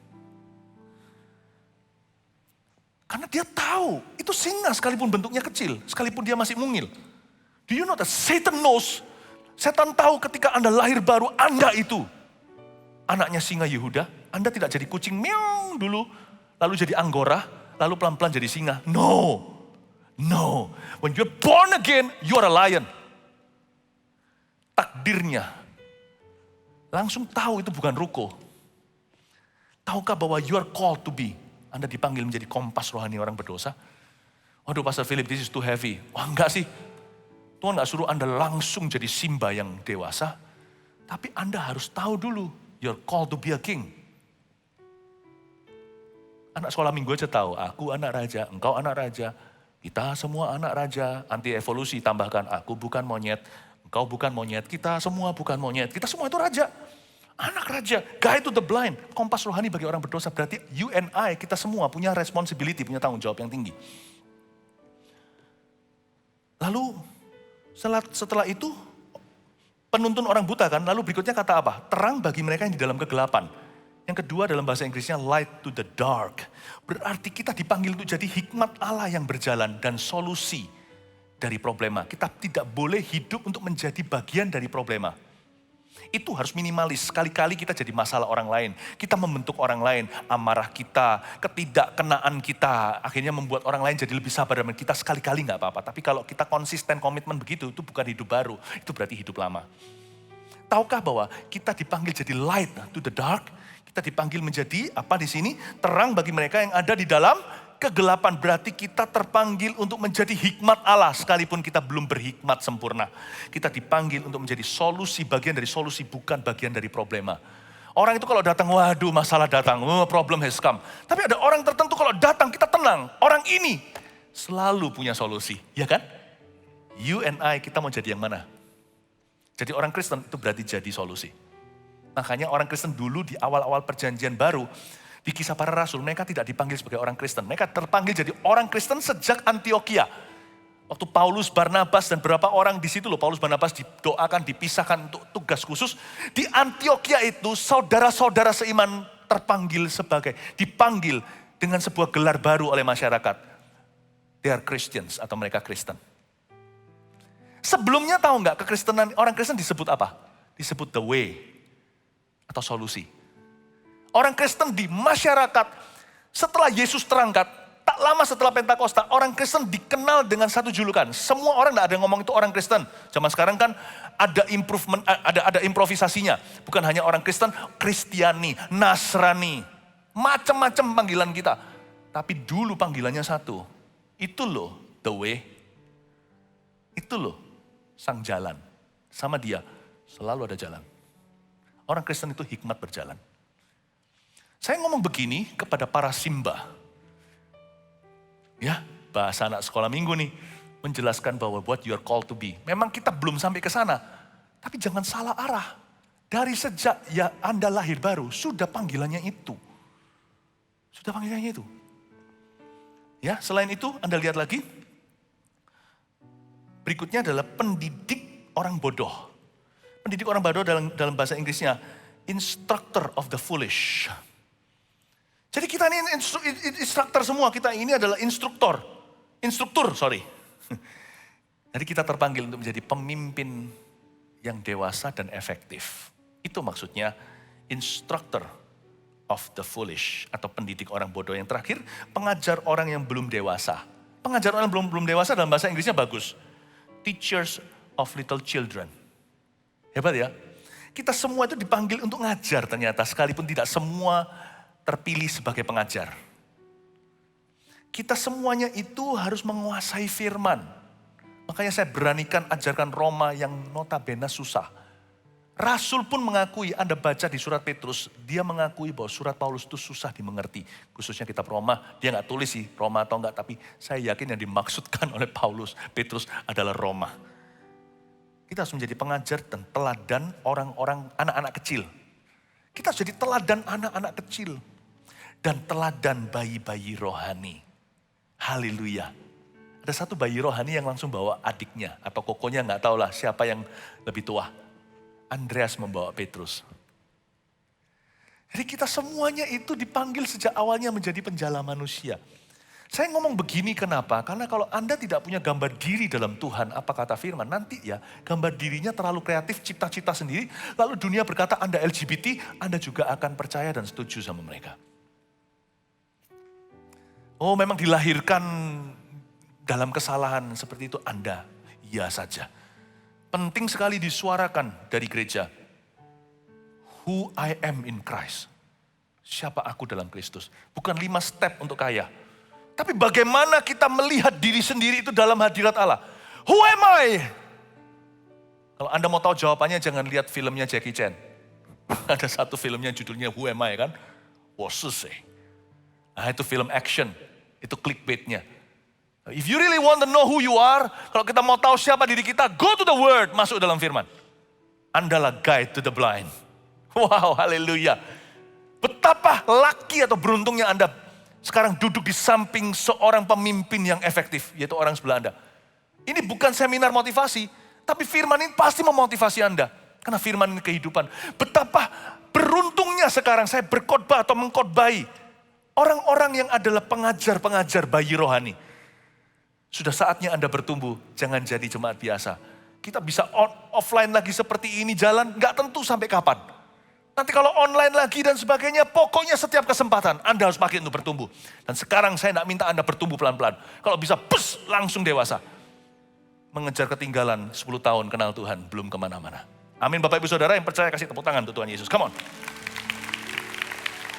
Karena dia tahu, itu singa sekalipun bentuknya kecil, sekalipun dia masih mungil. Do you know that Satan knows? Setan tahu ketika Anda lahir baru, Anda itu anaknya singa Yehuda. Anda tidak jadi kucing meong dulu, lalu jadi anggora, lalu pelan-pelan jadi singa. No. When you're born again, you're a lion. Takdirnya, langsung tahu itu bukan ruko. Tahukah bahwa you are called to be, Anda dipanggil menjadi kompas rohani orang berdosa? Waduh Pastor Philip, this is too heavy. Wah enggak sih, Tuhan gak suruh Anda langsung jadi Simba yang dewasa. Tapi Anda harus tahu dulu, you're called to be a king. Anak sekolah minggu aja tahu, aku anak raja, engkau anak raja. Kita semua anak raja, anti evolusi tambahkan, aku bukan monyet. Kau bukan monyet, kita semua bukan monyet. Kita semua itu raja. Anak raja, guide to the blind. Kompas rohani bagi orang berdosa. Berarti you and I, kita semua punya responsibility, punya tanggung jawab yang tinggi. Lalu setelah itu, penuntun orang buta kan. Lalu berikutnya kata apa? Terang bagi mereka yang di dalam kegelapan. Yang kedua dalam bahasa Inggrisnya light to the dark. Berarti kita dipanggil untuk jadi hikmat Allah yang berjalan dan solusi dari problema. Kita tidak boleh hidup untuk menjadi bagian dari problema. Itu harus minimalis. Sekali-kali kita jadi masalah orang lain. Kita membentuk orang lain. Amarah kita, ketidakkenaan kita. Akhirnya membuat orang lain jadi lebih sabar dengan kita. Sekali-kali gak apa-apa. Tapi kalau kita konsisten komitmen begitu, itu bukan hidup baru. Itu berarti hidup lama. Tahukah bahwa kita dipanggil jadi light to the dark? Kita dipanggil menjadi apa di sini? Terang bagi mereka yang ada di dalam kegelapan. Berarti kita terpanggil untuk menjadi hikmat Allah sekalipun kita belum berhikmat sempurna. Kita dipanggil untuk menjadi solusi, bagian dari solusi, bukan bagian dari problema. Orang itu kalau datang, waduh masalah datang, problem has come. Tapi ada orang tertentu kalau datang kita tenang. Orang ini selalu punya solusi, ya kan? You and I, kita mau jadi yang mana? Jadi orang Kristen itu berarti jadi solusi. Makanya orang Kristen dulu di awal-awal perjanjian baru, di Kisah Para Rasul, mereka tidak dipanggil sebagai orang Kristen. Mereka terpanggil jadi orang Kristen sejak Antioquia. Waktu Paulus, Barnabas, dan beberapa orang di situ loh. Paulus, Barnabas didoakan, dipisahkan untuk tugas khusus. Di Antioquia itu, saudara-saudara seiman dipanggil dengan sebuah gelar baru oleh masyarakat. They are Christians, atau mereka Kristen. Sebelumnya tahu nggak kekristenan, orang Kristen disebut apa? Disebut the way, atau solusi. Orang Kristen di masyarakat, setelah Yesus terangkat, tak lama setelah Pentakosta, orang Kristen dikenal dengan satu julukan. Semua orang, tidak ada yang ngomong itu orang Kristen. Zaman sekarang kan ada improvement, ada improvisasinya. Bukan hanya orang Kristen, Kristiani, Nasrani, macam-macam panggilan kita. Tapi dulu panggilannya satu, itu loh the way, itu loh sang jalan. Sama dia, selalu ada jalan. Orang Kristen itu hikmat berjalan. Saya ngomong begini kepada para Simba. Ya, bahasa anak sekolah minggu nih. Menjelaskan bahwa what you are called to be. Memang kita belum sampai ke sana. Tapi jangan salah arah. Dari sejak ya Anda lahir baru, sudah panggilannya itu. Sudah panggilannya itu. Ya, selain itu Anda lihat lagi. Berikutnya adalah pendidik orang bodoh. Pendidik orang bodoh dalam bahasa Inggrisnya, instructor of the foolish. Jadi kita ini instruktur semua, kita ini adalah instruktur. Jadi kita terpanggil untuk menjadi pemimpin yang dewasa dan efektif. Itu maksudnya instructor of the foolish atau pendidik orang bodoh. Yang terakhir, pengajar orang yang belum dewasa. Pengajar orang yang belum dewasa dalam bahasa Inggrisnya bagus. Teachers of little children. Hebat ya. Kita semua itu dipanggil untuk ngajar ternyata, sekalipun tidak semua terpilih sebagai pengajar. Kita semuanya itu harus menguasai firman. Makanya saya beranikan ajarkan Roma yang notabene susah. Rasul pun mengakui, Anda baca di surat Petrus, dia mengakui bahwa surat Paulus itu susah dimengerti. Khususnya kitab Roma, dia nggak tulis sih Roma atau enggak, tapi saya yakin yang dimaksudkan oleh Petrus adalah Roma. Kita harus menjadi pengajar dan teladan orang-orang, anak-anak kecil. Kita harus jadi teladan anak-anak kecil. Dan teladan bayi-bayi rohani. Haleluya. Ada satu bayi rohani yang langsung bawa adiknya, atau kokonya nggak tahu lah siapa yang lebih tua. Andreas membawa Petrus. Jadi kita semuanya itu dipanggil sejak awalnya menjadi penjala manusia. Saya ngomong begini kenapa? Karena kalau Anda tidak punya gambar diri dalam Tuhan, apa kata firman, nanti ya gambar dirinya terlalu kreatif, cipta-cipta sendiri, lalu dunia berkata Anda LGBT, Anda juga akan percaya dan setuju sama mereka. Oh memang dilahirkan dalam kesalahan seperti itu Anda, iya saja. Penting sekali disuarakan dari gereja. Who I am in Christ. Siapa aku dalam Kristus. Bukan 5 step untuk kaya. Tapi bagaimana kita melihat diri sendiri itu dalam hadirat Allah. Who am I? Kalau Anda mau tahu jawabannya jangan lihat filmnya Jackie Chan. Ada satu filmnya judulnya Who am I kan. 我是谁? Nah itu film action. Itu clickbaitnya. If you really want to know who you are, kalau kita mau tahu siapa diri kita, go to the word, masuk dalam firman. Andalah guide to the blind. Wow, haleluya. Betapa laki atau beruntungnya Anda sekarang duduk di samping seorang pemimpin yang efektif, yaitu orang sebelah Anda. Ini bukan seminar motivasi, tapi firman ini pasti memotivasi Anda. Karena firman ini kehidupan. Betapa beruntungnya sekarang saya berkhotbah atau mengkhotbahi orang-orang yang adalah pengajar-pengajar bayi rohani. Sudah saatnya Anda bertumbuh, jangan jadi jemaat biasa. Kita bisa offline lagi seperti ini jalan, gak tentu sampai kapan. Nanti kalau online lagi dan sebagainya, pokoknya setiap kesempatan Anda harus pakai untuk bertumbuh. Dan sekarang saya gak minta Anda bertumbuh pelan-pelan. Kalau bisa, langsung dewasa. Mengejar ketinggalan 10 tahun kenal Tuhan, belum kemana-mana. Amin Bapak Ibu Saudara yang percaya kasih tepuk tangan untuk Tuhan Yesus. Come on.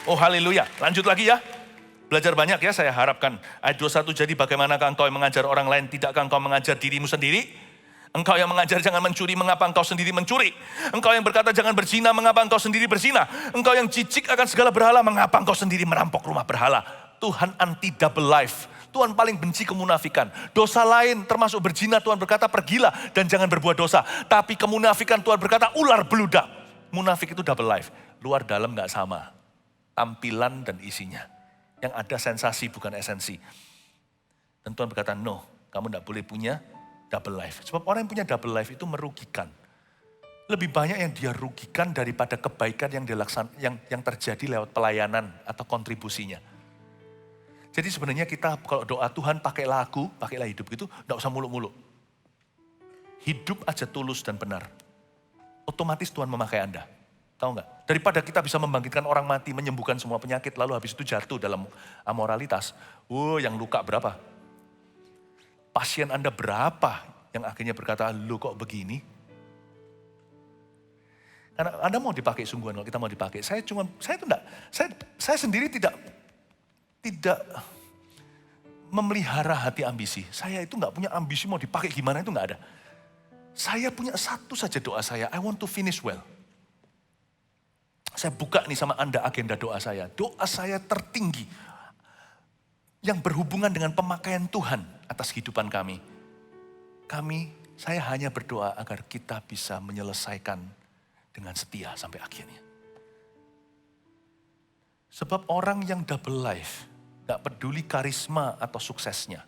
Oh haleluya, lanjut lagi ya. Belajar banyak ya saya harapkan. Ayat 21, jadi bagaimanakah engkau yang mengajar orang lain, tidakkah engkau mengajar dirimu sendiri? Engkau yang mengajar jangan mencuri, mengapa engkau sendiri mencuri? Engkau yang berkata jangan berzina, mengapa engkau sendiri berzina? Engkau yang jijik akan segala berhala, mengapa engkau sendiri merampok rumah berhala? Tuhan anti double life. Tuhan paling benci kemunafikan. Dosa lain termasuk berzina, Tuhan berkata pergilah dan jangan berbuat dosa. Tapi kemunafikan Tuhan berkata ular beludak. Munafik itu double life. Luar dalam gak sama. Tampilan dan isinya. Yang ada sensasi bukan esensi. Dan Tuhan berkata, no, kamu tidak boleh punya double life. Sebab orang yang punya double life itu merugikan. Lebih banyak yang dia rugikan daripada kebaikan yang terjadi lewat pelayanan atau kontribusinya. Jadi sebenarnya kita kalau doa Tuhan pakailah aku, pakailah hidup itu, tidak usah muluk-muluk. Hidup aja tulus dan benar. Otomatis Tuhan memakai Anda. Tahu nggak? Daripada kita bisa membangkitkan orang mati, menyembuhkan semua penyakit, lalu habis itu jatuh dalam amoralitas. Yang luka berapa? Pasien Anda berapa yang akhirnya berkata, lu kok begini? Karena Anda mau dipakai sungguhan, kalau kita mau dipakai. Saya sendiri tidak memelihara hati ambisi. Saya itu nggak punya ambisi mau dipakai gimana itu nggak ada. Saya punya satu saja doa saya, I want to finish well. Saya buka nih sama Anda agenda doa saya. Doa saya tertinggi yang berhubungan dengan pemakaian Tuhan atas kehidupan kami. Saya hanya berdoa agar kita bisa menyelesaikan dengan setia sampai akhirnya. Sebab orang yang double life, gak peduli karisma atau suksesnya.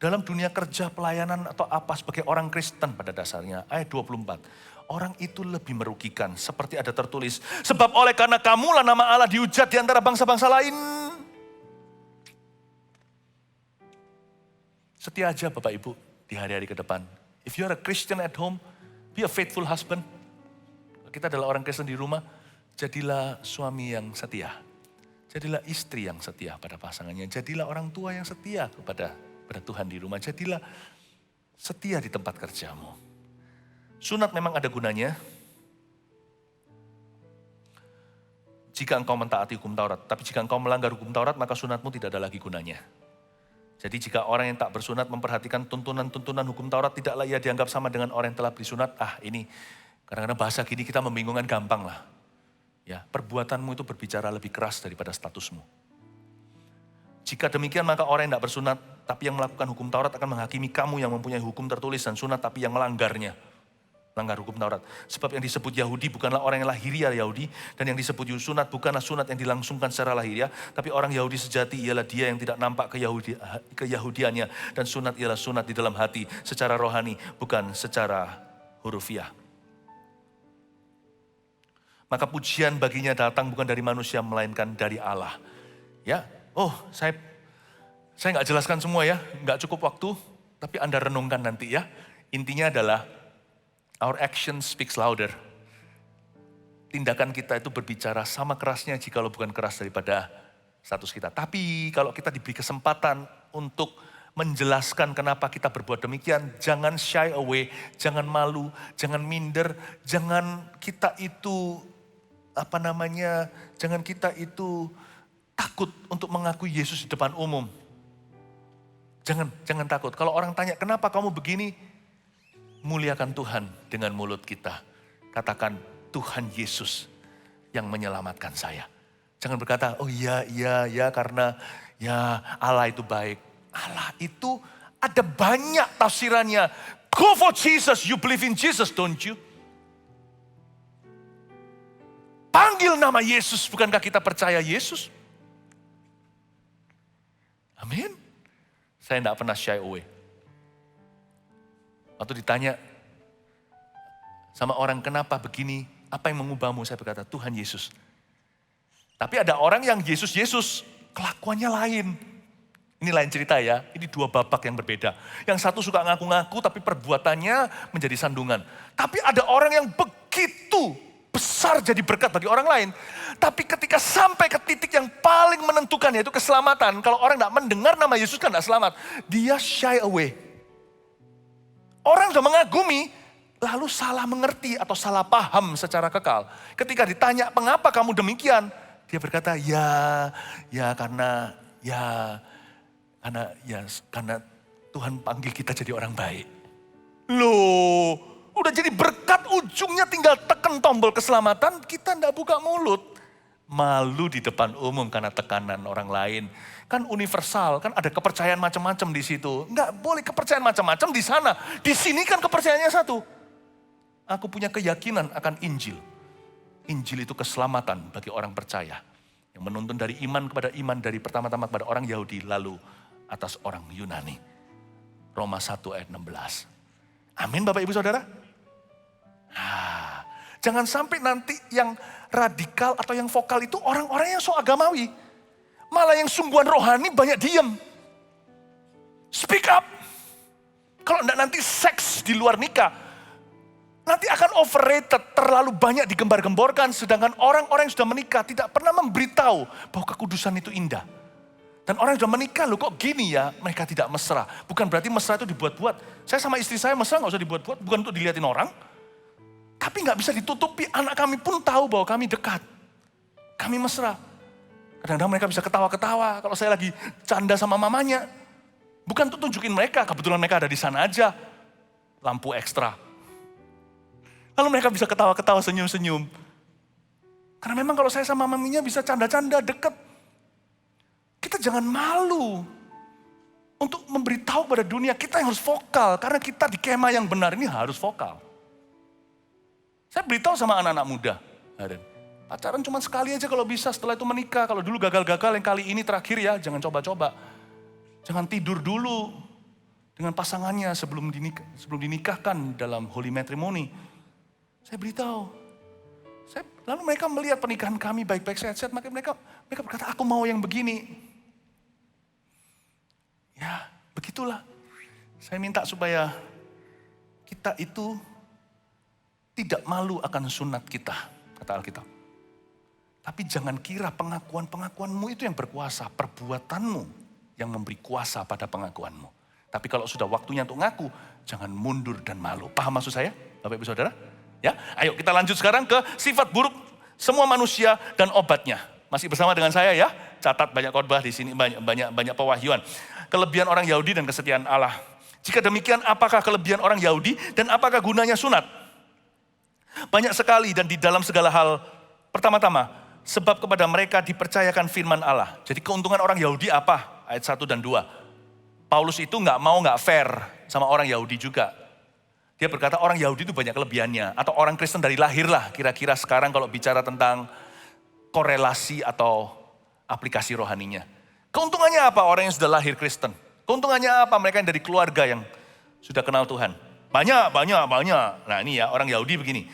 Dalam dunia kerja, pelayanan atau apa sebagai orang Kristen pada dasarnya. Ayat 24. Orang itu lebih merugikan. Seperti ada tertulis. Sebab oleh karena kamulah nama Allah dihujat di antara bangsa-bangsa lain. Setia aja Bapak Ibu di hari-hari ke depan. If you are a Christian at home, be a faithful husband. Kita adalah orang Kristen di rumah, jadilah suami yang setia. Jadilah istri yang setia pada pasangannya. Jadilah orang tua yang setia kepada Tuhan di rumah. Jadilah setia di tempat kerjamu. Sunat memang ada gunanya. Jika engkau mentaati hukum Taurat. Tapi jika engkau melanggar hukum Taurat, maka sunatmu tidak ada lagi gunanya. Jadi jika orang yang tak bersunat memperhatikan tuntunan-tuntunan hukum Taurat, tidaklah ia dianggap sama dengan orang yang telah bersunat. Ini kadang-kadang bahasa gini kita membingungkan, gampang lah. Ya, perbuatanmu itu berbicara lebih keras daripada statusmu. Jika demikian maka orang yang tidak bersunat tapi yang melakukan hukum Taurat akan menghakimi kamu yang mempunyai hukum tertulis dan sunat tapi yang melanggarnya. Melanggar hukum Taurat. Sebab yang disebut Yahudi bukanlah orang yang lahiriah Yahudi, dan yang disebut sunat bukanlah sunat yang dilangsungkan secara lahiriah, tapi orang Yahudi sejati ialah dia yang tidak nampak keyahudiannya, dan sunat ialah sunat di dalam hati secara rohani, bukan secara hurufiah. Maka pujian baginya datang bukan dari manusia melainkan dari Allah. Ya, saya nggak jelaskan semua ya, nggak cukup waktu, tapi Anda renungkan nanti ya. Intinya adalah our action speaks louder. Tindakan kita itu berbicara sama kerasnya jikalau bukan keras daripada status kita. Tapi kalau kita diberi kesempatan untuk menjelaskan kenapa kita berbuat demikian, jangan shy away, jangan malu, jangan minder, jangan kita itu jangan kita itu takut untuk mengakui Yesus di depan umum. Jangan takut. Kalau orang tanya, kenapa kamu begini? Muliakan Tuhan dengan mulut kita. Katakan, Tuhan Yesus yang menyelamatkan saya. Jangan berkata, oh iya karena ya Allah itu baik. Allah itu ada banyak tafsirannya. Go for Jesus, you believe in Jesus, don't you? Panggil nama Yesus, bukankah kita percaya Yesus? Amin. Saya tidak pernah shy away. Waktu ditanya sama orang kenapa begini, apa yang mengubahmu? Saya berkata, Tuhan Yesus. Tapi ada orang yang Yesus, kelakuannya lain. Ini lain cerita ya, ini dua babak yang berbeda. Yang satu suka ngaku-ngaku tapi perbuatannya menjadi sandungan. Tapi ada orang yang begitu besar jadi berkat bagi orang lain. Tapi ketika sampai ke titik yang paling menentukan yaitu keselamatan. Kalau orang tidak mendengar nama Yesus kan tidak selamat. Dia shy away. Orang sudah mengagumi, lalu salah mengerti atau salah paham secara kekal. Ketika ditanya, mengapa kamu demikian? Dia berkata, karena Tuhan panggil kita jadi orang baik. Loh, udah jadi berkat ujungnya tinggal tekan tombol keselamatan, kita tidak buka mulut. Malu di depan umum karena tekanan orang lain. Kan universal, kan ada kepercayaan macam-macam di situ. Enggak boleh kepercayaan macam-macam di sana. Di sini kan kepercayaannya satu. Aku punya keyakinan akan Injil. Injil itu keselamatan bagi orang percaya. Yang menuntun dari iman kepada iman, dari pertama-tama kepada orang Yahudi, lalu atas orang Yunani. Roma 1 ayat 16. Amin Bapak Ibu Saudara. Jangan sampai nanti yang radikal atau yang vokal itu orang-orang yang so agamawi. Malah yang sungguhan rohani banyak diam. Speak up. Kalau enggak nanti seks di luar nikah. Nanti akan overrated, terlalu banyak digembar-gemborkan. Sedangkan orang-orang yang sudah menikah tidak pernah memberitahu bahwa kekudusan itu indah. Dan orang yang sudah menikah, loh kok gini ya, mereka tidak mesra. Bukan berarti mesra itu dibuat-buat. Saya sama istri saya mesra gak usah dibuat-buat, bukan untuk dilihatin orang. Tapi gak bisa ditutupi, anak kami pun tahu bahwa kami dekat. Kami mesra. Kadang-kadang mereka bisa ketawa-ketawa kalau saya lagi canda sama mamanya. Bukan untuk tunjukin mereka, kebetulan mereka ada di sana aja. Lampu ekstra. Lalu mereka bisa ketawa-ketawa, senyum-senyum. Karena memang kalau saya sama maminya bisa canda-canda, deket. Kita jangan malu untuk memberitahu pada dunia, kita yang harus vokal. Karena kita di kemah yang benar ini harus vokal. Saya beritahu sama anak-anak muda. Pacaran cuma sekali aja kalau bisa, setelah itu menikah. Kalau dulu gagal-gagal, yang kali ini terakhir ya, jangan coba-coba. Jangan tidur dulu dengan pasangannya sebelum dinikahkan dalam holy matrimony. Saya beritahu. Lalu mereka melihat pernikahan kami baik-baik sehat-sehat, maka mereka berkata, aku mau yang begini. Ya, begitulah. Saya minta supaya kita itu tidak malu akan sunat kita, kata Alkitab. Tapi jangan kira pengakuanmu itu yang berkuasa, perbuatanmu yang memberi kuasa pada pengakuanmu. Tapi kalau sudah waktunya untuk ngaku, jangan mundur dan malu. Paham maksud saya, Bapak Ibu Saudara? Ya, ayo kita lanjut sekarang ke sifat buruk semua manusia dan obatnya. Masih bersama dengan saya ya? Catat banyak khotbah di sini, banyak pewahyuan. Kelebihan orang Yahudi dan kesetiaan Allah. Jika demikian, apakah kelebihan orang Yahudi dan apakah gunanya sunat? Banyak sekali dan di dalam segala hal. Pertama-tama, sebab kepada mereka dipercayakan firman Allah. Jadi keuntungan orang Yahudi apa? Ayat 1 dan 2. Paulus itu nggak fair sama orang Yahudi juga. Dia berkata orang Yahudi itu banyak kelebihannya. Atau orang Kristen dari lahir lah kira-kira sekarang kalau bicara tentang korelasi atau aplikasi rohaninya. Keuntungannya apa orang yang sudah lahir Kristen? Keuntungannya apa mereka yang dari keluarga yang sudah kenal Tuhan? Banyak. Nah ini ya orang Yahudi begini.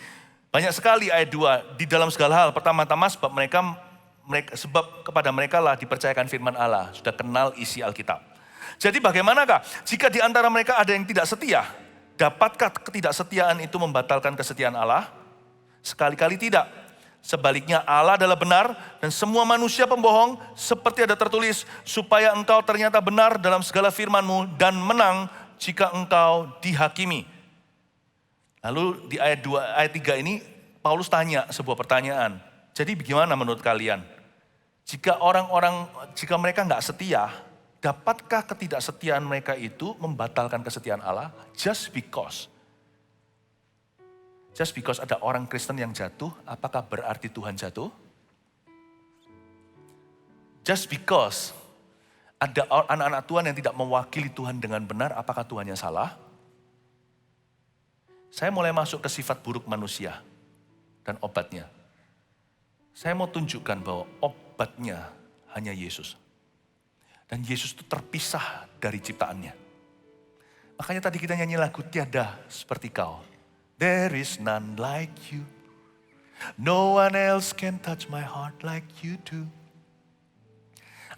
Banyak sekali ayat 2 di dalam segala hal. Pertama-tama sebab kepada mereka lah dipercayakan firman Allah. Sudah kenal isi Alkitab. Jadi bagaimanakah jika di antara mereka ada yang tidak setia? Dapatkah ketidaksetiaan itu membatalkan kesetiaan Allah? Sekali-kali tidak. Sebaliknya Allah adalah benar dan semua manusia pembohong seperti ada tertulis. Supaya engkau ternyata benar dalam segala firman-Mu dan menang jika engkau dihakimi. Lalu di ayat 3 ini Paulus tanya sebuah pertanyaan. Jadi bagaimana menurut kalian? Jika mereka nggak setia, dapatkah ketidaksetiaan mereka itu membatalkan kesetiaan Allah? Just because ada orang Kristen yang jatuh, apakah berarti Tuhan jatuh? Just because ada anak-anak Tuhan yang tidak mewakili Tuhan dengan benar, apakah Tuhan yang salah? Saya mulai masuk ke sifat buruk manusia dan obatnya. Saya mau tunjukkan bahwa obatnya hanya Yesus. Dan Yesus itu terpisah dari ciptaannya. Makanya tadi kita nyanyi lagu Tiada Seperti Kau. There is none like you. No one else can touch my heart like you do.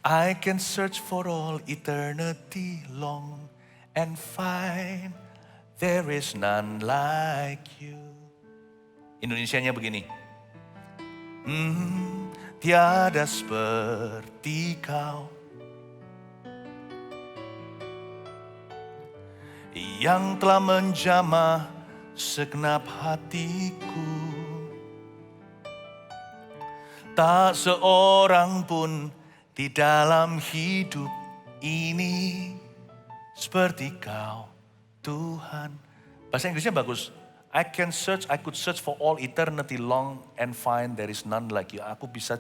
I can search for all eternity long and find there is none like you. Indonesianya begini. Tiada seperti kau. Yang telah menjamah segenap hatiku. Tak seorang pun di dalam hidup ini seperti kau, Tuhan. Bahasa Inggrisnya bagus. I could search for all eternity long and find there is none like you. Aku bisa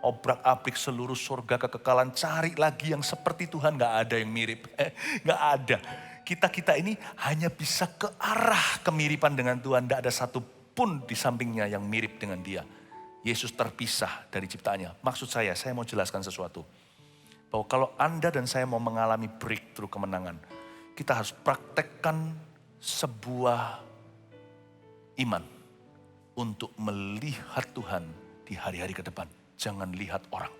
obrak-abrik seluruh surga kekekalan, cari lagi yang seperti Tuhan. Gak ada yang mirip, gak ada. Kita ini hanya bisa ke arah kemiripan dengan Tuhan. Tidak ada satu pun di sampingnya yang mirip dengan dia. Yesus terpisah dari ciptaannya. Maksud saya mau jelaskan sesuatu. Bahwa kalau Anda dan saya mau mengalami breakthrough kemenangan, kita harus praktekkan sebuah iman untuk melihat Tuhan di hari-hari ke depan. Jangan lihat orang.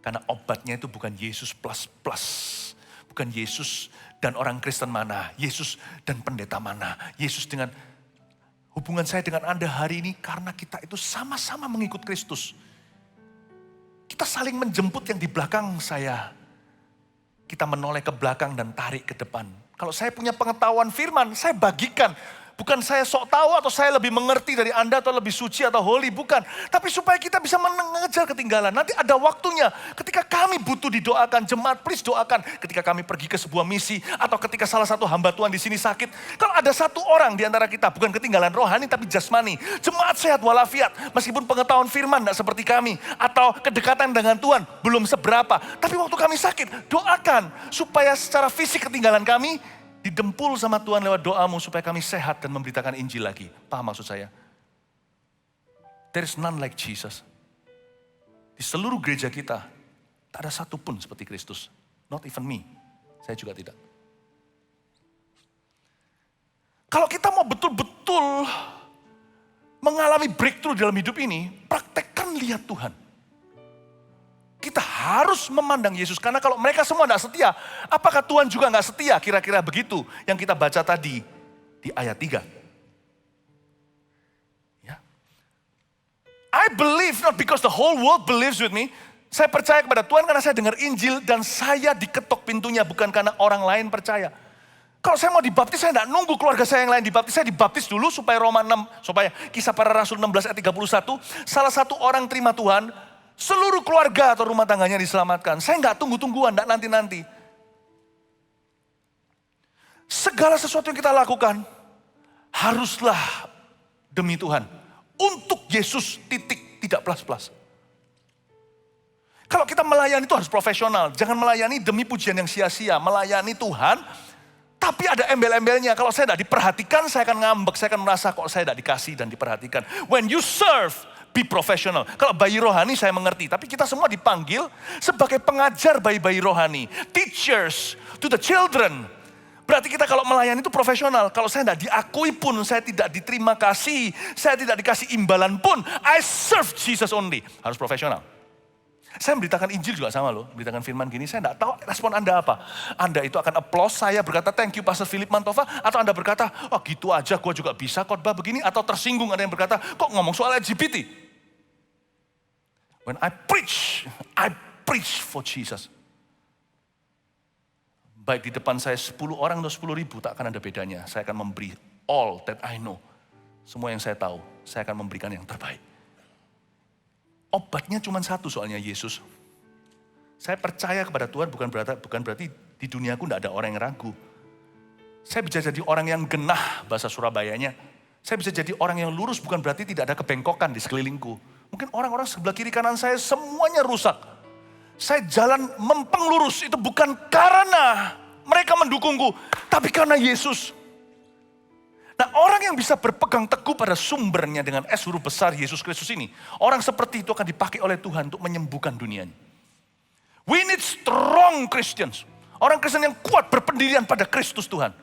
Karena obatnya itu bukan Yesus plus. Bukan Yesus dan orang Kristen mana, Yesus dan pendeta mana. Yesus dengan hubungan saya dengan Anda hari ini karena kita itu sama-sama mengikut Kristus. Kita saling menjemput yang di belakang saya. Kita menoleh ke belakang dan tarik ke depan. Kalau saya punya pengetahuan firman, saya bagikan. Bukan saya sok tahu atau saya lebih mengerti dari Anda atau lebih suci atau holy, bukan. Tapi supaya kita bisa mengejar ketinggalan. Nanti ada waktunya ketika kami butuh didoakan, jemaat please doakan. Ketika kami pergi ke sebuah misi atau ketika salah satu hamba Tuhan di sini sakit. Kalau ada satu orang di antara kita, bukan ketinggalan rohani tapi jasmani. Jemaat sehat walafiat, meskipun pengetahuan firman tidak seperti kami. Atau kedekatan dengan Tuhan belum seberapa. Tapi waktu kami sakit, doakan supaya secara fisik ketinggalan kami didempul sama Tuhan lewat doamu supaya kami sehat dan memberitakan Injil lagi. Paham maksud saya? There is none like Jesus. Di seluruh gereja kita, tak ada satu pun seperti Kristus. Not even me. Saya juga tidak. Kalau kita mau betul-betul mengalami breakthrough dalam hidup ini, praktekkan lihat Tuhan. Kita harus memandang Yesus. Karena kalau mereka semua tidak setia, apakah Tuhan juga nggak setia? Kira-kira begitu yang kita baca tadi. di ayat 3. Ya. I believe not because the whole world believes with me. Saya percaya kepada Tuhan karena saya dengar Injil dan saya diketok pintunya bukan karena orang lain percaya. Kalau saya mau dibaptis, saya tidak nunggu keluarga saya yang lain dibaptis. Saya dibaptis dulu supaya supaya Kisah Para Rasul 16 ayat 31, salah satu orang terima Tuhan, seluruh keluarga atau rumah tangganya diselamatkan. Saya nggak tunggu-tungguan, nggak nanti-nanti. Segala sesuatu yang kita lakukan, haruslah demi Tuhan. Untuk Yesus, titik, tidak plus-plus. Kalau kita melayani itu harus profesional. Jangan melayani demi pujian yang sia-sia. Melayani Tuhan, tapi ada embel-embelnya. Kalau saya tidak diperhatikan, saya akan ngambek. Saya akan merasa kok saya tidak dikasih dan diperhatikan. When you serve, be professional. Kalau bayi rohani saya mengerti. Tapi kita semua dipanggil sebagai pengajar bayi-bayi rohani. Teachers to the children. Berarti kita kalau melayani itu profesional. Kalau saya tidak diakui pun, saya tidak diterima kasih. Saya tidak dikasih imbalan pun. I serve Jesus only. Harus profesional. Saya memberitakan Injil juga sama loh, memberitakan firman gini, saya tidak tahu respon Anda apa. Anda itu akan applause saya berkata, thank you Pastor Philip Mantova. Atau Anda berkata, oh gitu aja gue juga bisa khotbah begini. Atau tersinggung ada yang berkata, kok ngomong soal LGBT. When I preach for Jesus. Baik di depan saya 10 orang atau 10.000 tak akan ada bedanya. Saya akan memberi all that I know. Semua yang saya tahu, saya akan memberikan yang terbaik. Obatnya cuma satu soalnya Yesus. Saya percaya kepada Tuhan bukan berarti di duniaku tidak ada orang yang ragu. Saya bisa jadi orang yang genah bahasa Surabayanya. Saya bisa jadi orang yang lurus bukan berarti tidak ada kebengkokan di sekelilingku. Mungkin orang-orang sebelah kiri kanan saya semuanya rusak. Saya jalan mempeng lurus itu bukan karena mereka mendukungku, tapi karena Yesus. Nah, orang yang bisa berpegang teguh pada sumbernya dengan S huruf besar Yesus Kristus ini, orang seperti itu akan dipakai oleh Tuhan untuk menyembuhkan dunia ini. We need strong Christians. Orang Kristen yang kuat berpendirian pada Kristus Tuhan.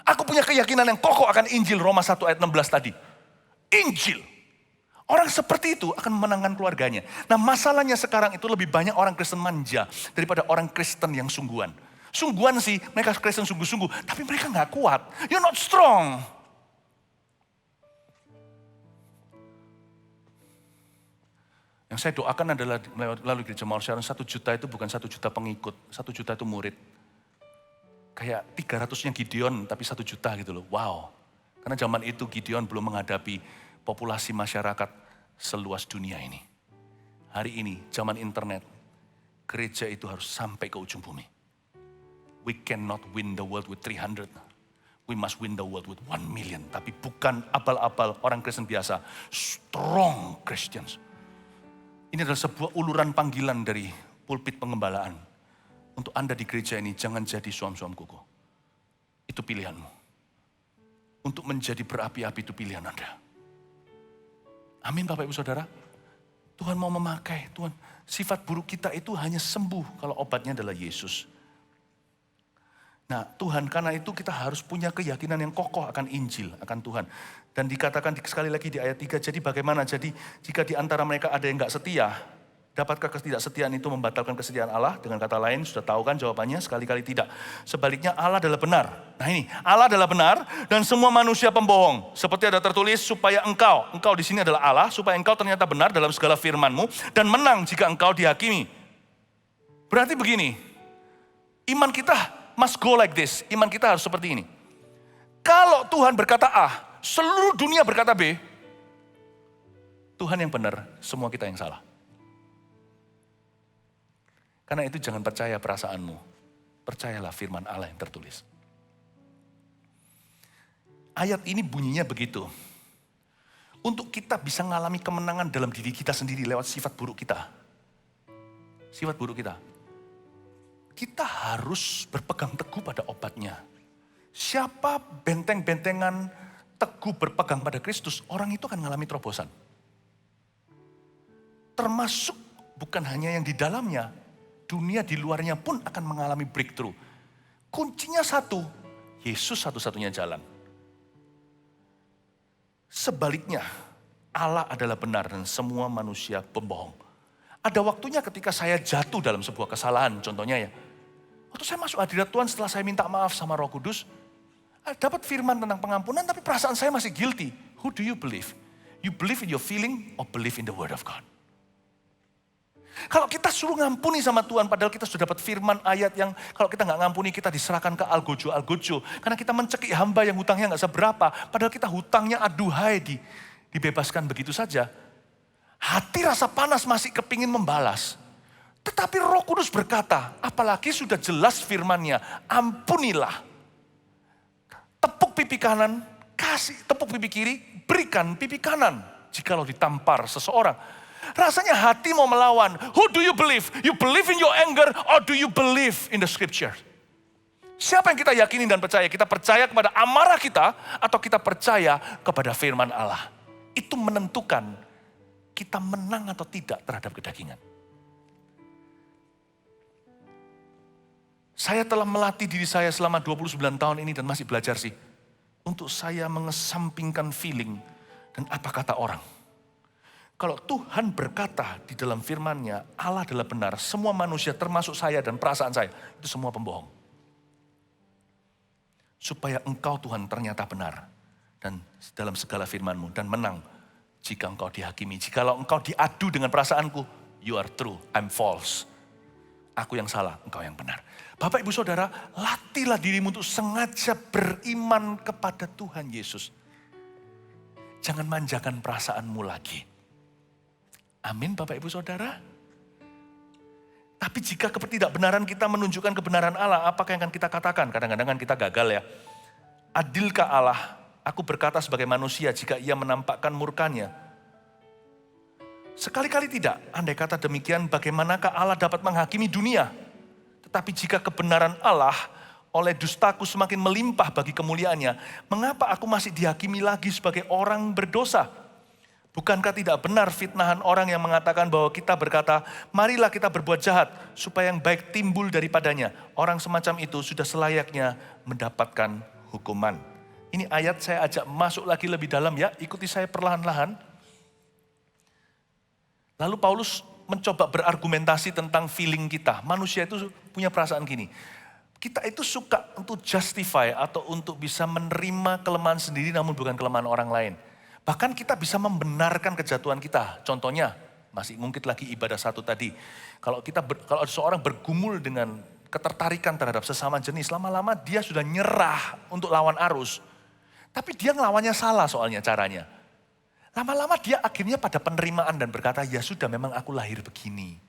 Aku punya keyakinan yang kokoh akan Injil Roma 1 ayat 16 tadi. Injil. Orang seperti itu akan memenangkan keluarganya. Nah, masalahnya sekarang itu lebih banyak orang Kristen manja daripada orang Kristen yang sungguhan. Sungguhan sih, mereka Kristen sungguh-sungguh, tapi mereka nggak kuat. You're not strong. Yang saya doakan adalah melalui gereja Mawar Sharon 1 juta itu bukan 1 juta pengikut, 1 juta itu murid. Kayak 300-nya Gideon tapi 1 juta gitu loh, wow. Karena zaman itu Gideon belum menghadapi populasi masyarakat seluas dunia ini. Hari ini zaman internet, gereja itu harus sampai ke ujung bumi. We cannot win the world with 300. We must win the world with 1 million. Tapi bukan abal-abal orang Kristen biasa, strong Christians. Ini adalah sebuah uluran panggilan dari pulpit pengembalaan. Untuk Anda di gereja ini, jangan jadi suam-suam kuku. Itu pilihanmu. Untuk menjadi berapi-api itu pilihan Anda. Amin Bapak Ibu Saudara. Tuhan mau memakai, Tuhan. Sifat buruk kita itu hanya sembuh kalau obatnya adalah Yesus. Nah Tuhan, karena itu kita harus punya keyakinan yang kokoh akan Injil, akan Tuhan. Dan dikatakan sekali lagi di ayat 3, jadi bagaimana? Jadi jika di antara mereka ada yang gak setia, dapatkah ketidaksetiaan itu membatalkan kesetiaan Allah? Dengan kata lain, sudah tahu kan jawabannya? Sekali-kali tidak. Sebaliknya Allah adalah benar. Nah ini, Allah adalah benar dan semua manusia pembohong. Seperti ada tertulis, supaya engkau di sini adalah Allah, supaya engkau ternyata benar dalam segala firman-Mu dan menang jika engkau dihakimi. Berarti begini, iman kita must go like this. Iman kita harus seperti ini. Kalau Tuhan berkata A, seluruh dunia berkata B, Tuhan yang benar, semua kita yang salah. Karena itu jangan percaya perasaanmu, percayalah firman Allah yang tertulis. Ayat ini bunyinya begitu. Untuk kita bisa mengalami kemenangan dalam diri kita sendiri lewat sifat buruk kita. Sifat buruk kita. Kita harus berpegang teguh pada obatnya. Siapa benteng-bentengan teguh berpegang pada Kristus, orang itu akan mengalami terobosan. Termasuk bukan hanya yang di dalamnya, dunia di luarnya pun akan mengalami breakthrough. Kuncinya satu, Yesus satu-satunya jalan. Sebaliknya, Allah adalah benar dan semua manusia pembohong. Ada waktunya ketika saya jatuh dalam sebuah kesalahan, contohnya ya. Waktu saya masuk hadirat Tuhan setelah saya minta maaf sama Roh Kudus, Dapat firman tentang pengampunan, tapi perasaan saya masih guilty. Who do you believe? You believe in your feeling or believe in the word of God? Kalau kita suruh ngampuni sama Tuhan, padahal kita sudah dapat firman ayat yang kalau kita nggak ngampuni, kita diserahkan ke algojo. Karena kita mencekik hamba yang hutangnya nggak seberapa, padahal kita hutangnya aduhai dibebaskan begitu saja. Hati rasa panas masih kepingin membalas. Tetapi Roh Kudus berkata, apalagi sudah jelas firman-Nya, ampunilah. Tepuk pipi kanan, kasih tepuk pipi kiri, berikan pipi kanan. Jikalau ditampar seseorang. Rasanya hati mau melawan. Who do you believe? You believe in your anger or do you believe in the scripture? Siapa yang kita yakini dan percaya? Kita percaya kepada amarah kita atau kita percaya kepada firman Allah? Itu menentukan kita menang atau tidak terhadap kedagingan. Saya telah melatih diri saya selama 29 tahun ini dan masih belajar sih. Untuk saya mengesampingkan feeling dan apa kata orang. Kalau Tuhan berkata di dalam firman-Nya, Allah adalah benar. Semua manusia termasuk saya dan perasaan saya, itu semua pembohong. Supaya engkau Tuhan ternyata benar. Dan dalam segala firman-Mu dan menang jika engkau dihakimi. Jikalau engkau diadu dengan perasaanku, you are true, I'm false. Aku yang salah, engkau yang benar. Bapak, Ibu, Saudara, latihlah dirimu untuk sengaja beriman kepada Tuhan Yesus. Jangan manjakan perasaanmu lagi. Amin, Bapak, Ibu, Saudara. Tapi jika ketidakbenaran kita menunjukkan kebenaran Allah, apakah yang akan kita katakan? Kadang-kadang kan kita gagal ya. Adilkah Allah? Aku berkata sebagai manusia jika ia menampakkan murkanya. Sekali-kali tidak. Andai kata demikian, bagaimanakah Allah dapat menghakimi dunia? Tetapi jika kebenaran Allah oleh dustaku semakin melimpah bagi kemuliaannya, mengapa aku masih dihakimi lagi sebagai orang berdosa? Bukankah tidak benar fitnahan orang yang mengatakan bahwa kita berkata, marilah kita berbuat jahat, supaya yang baik timbul daripadanya. Orang semacam itu sudah selayaknya mendapatkan hukuman. Ini ayat saya ajak masuk lagi lebih dalam ya, ikuti saya perlahan-lahan. Lalu Paulus mencoba berargumentasi tentang feeling kita. Manusia itu punya perasaan gini. Kita itu suka untuk justify atau untuk bisa menerima kelemahan sendiri namun bukan kelemahan orang lain. Bahkan kita bisa membenarkan kejatuhan kita. Contohnya, masih ngungkit lagi ibadah satu tadi. Kalau seorang bergumul dengan ketertarikan terhadap sesama jenis, lama-lama dia sudah nyerah untuk lawan arus. Tapi dia ngelawannya salah soalnya caranya. Lama-lama dia akhirnya pada penerimaan dan berkata, ya sudah memang aku lahir begini.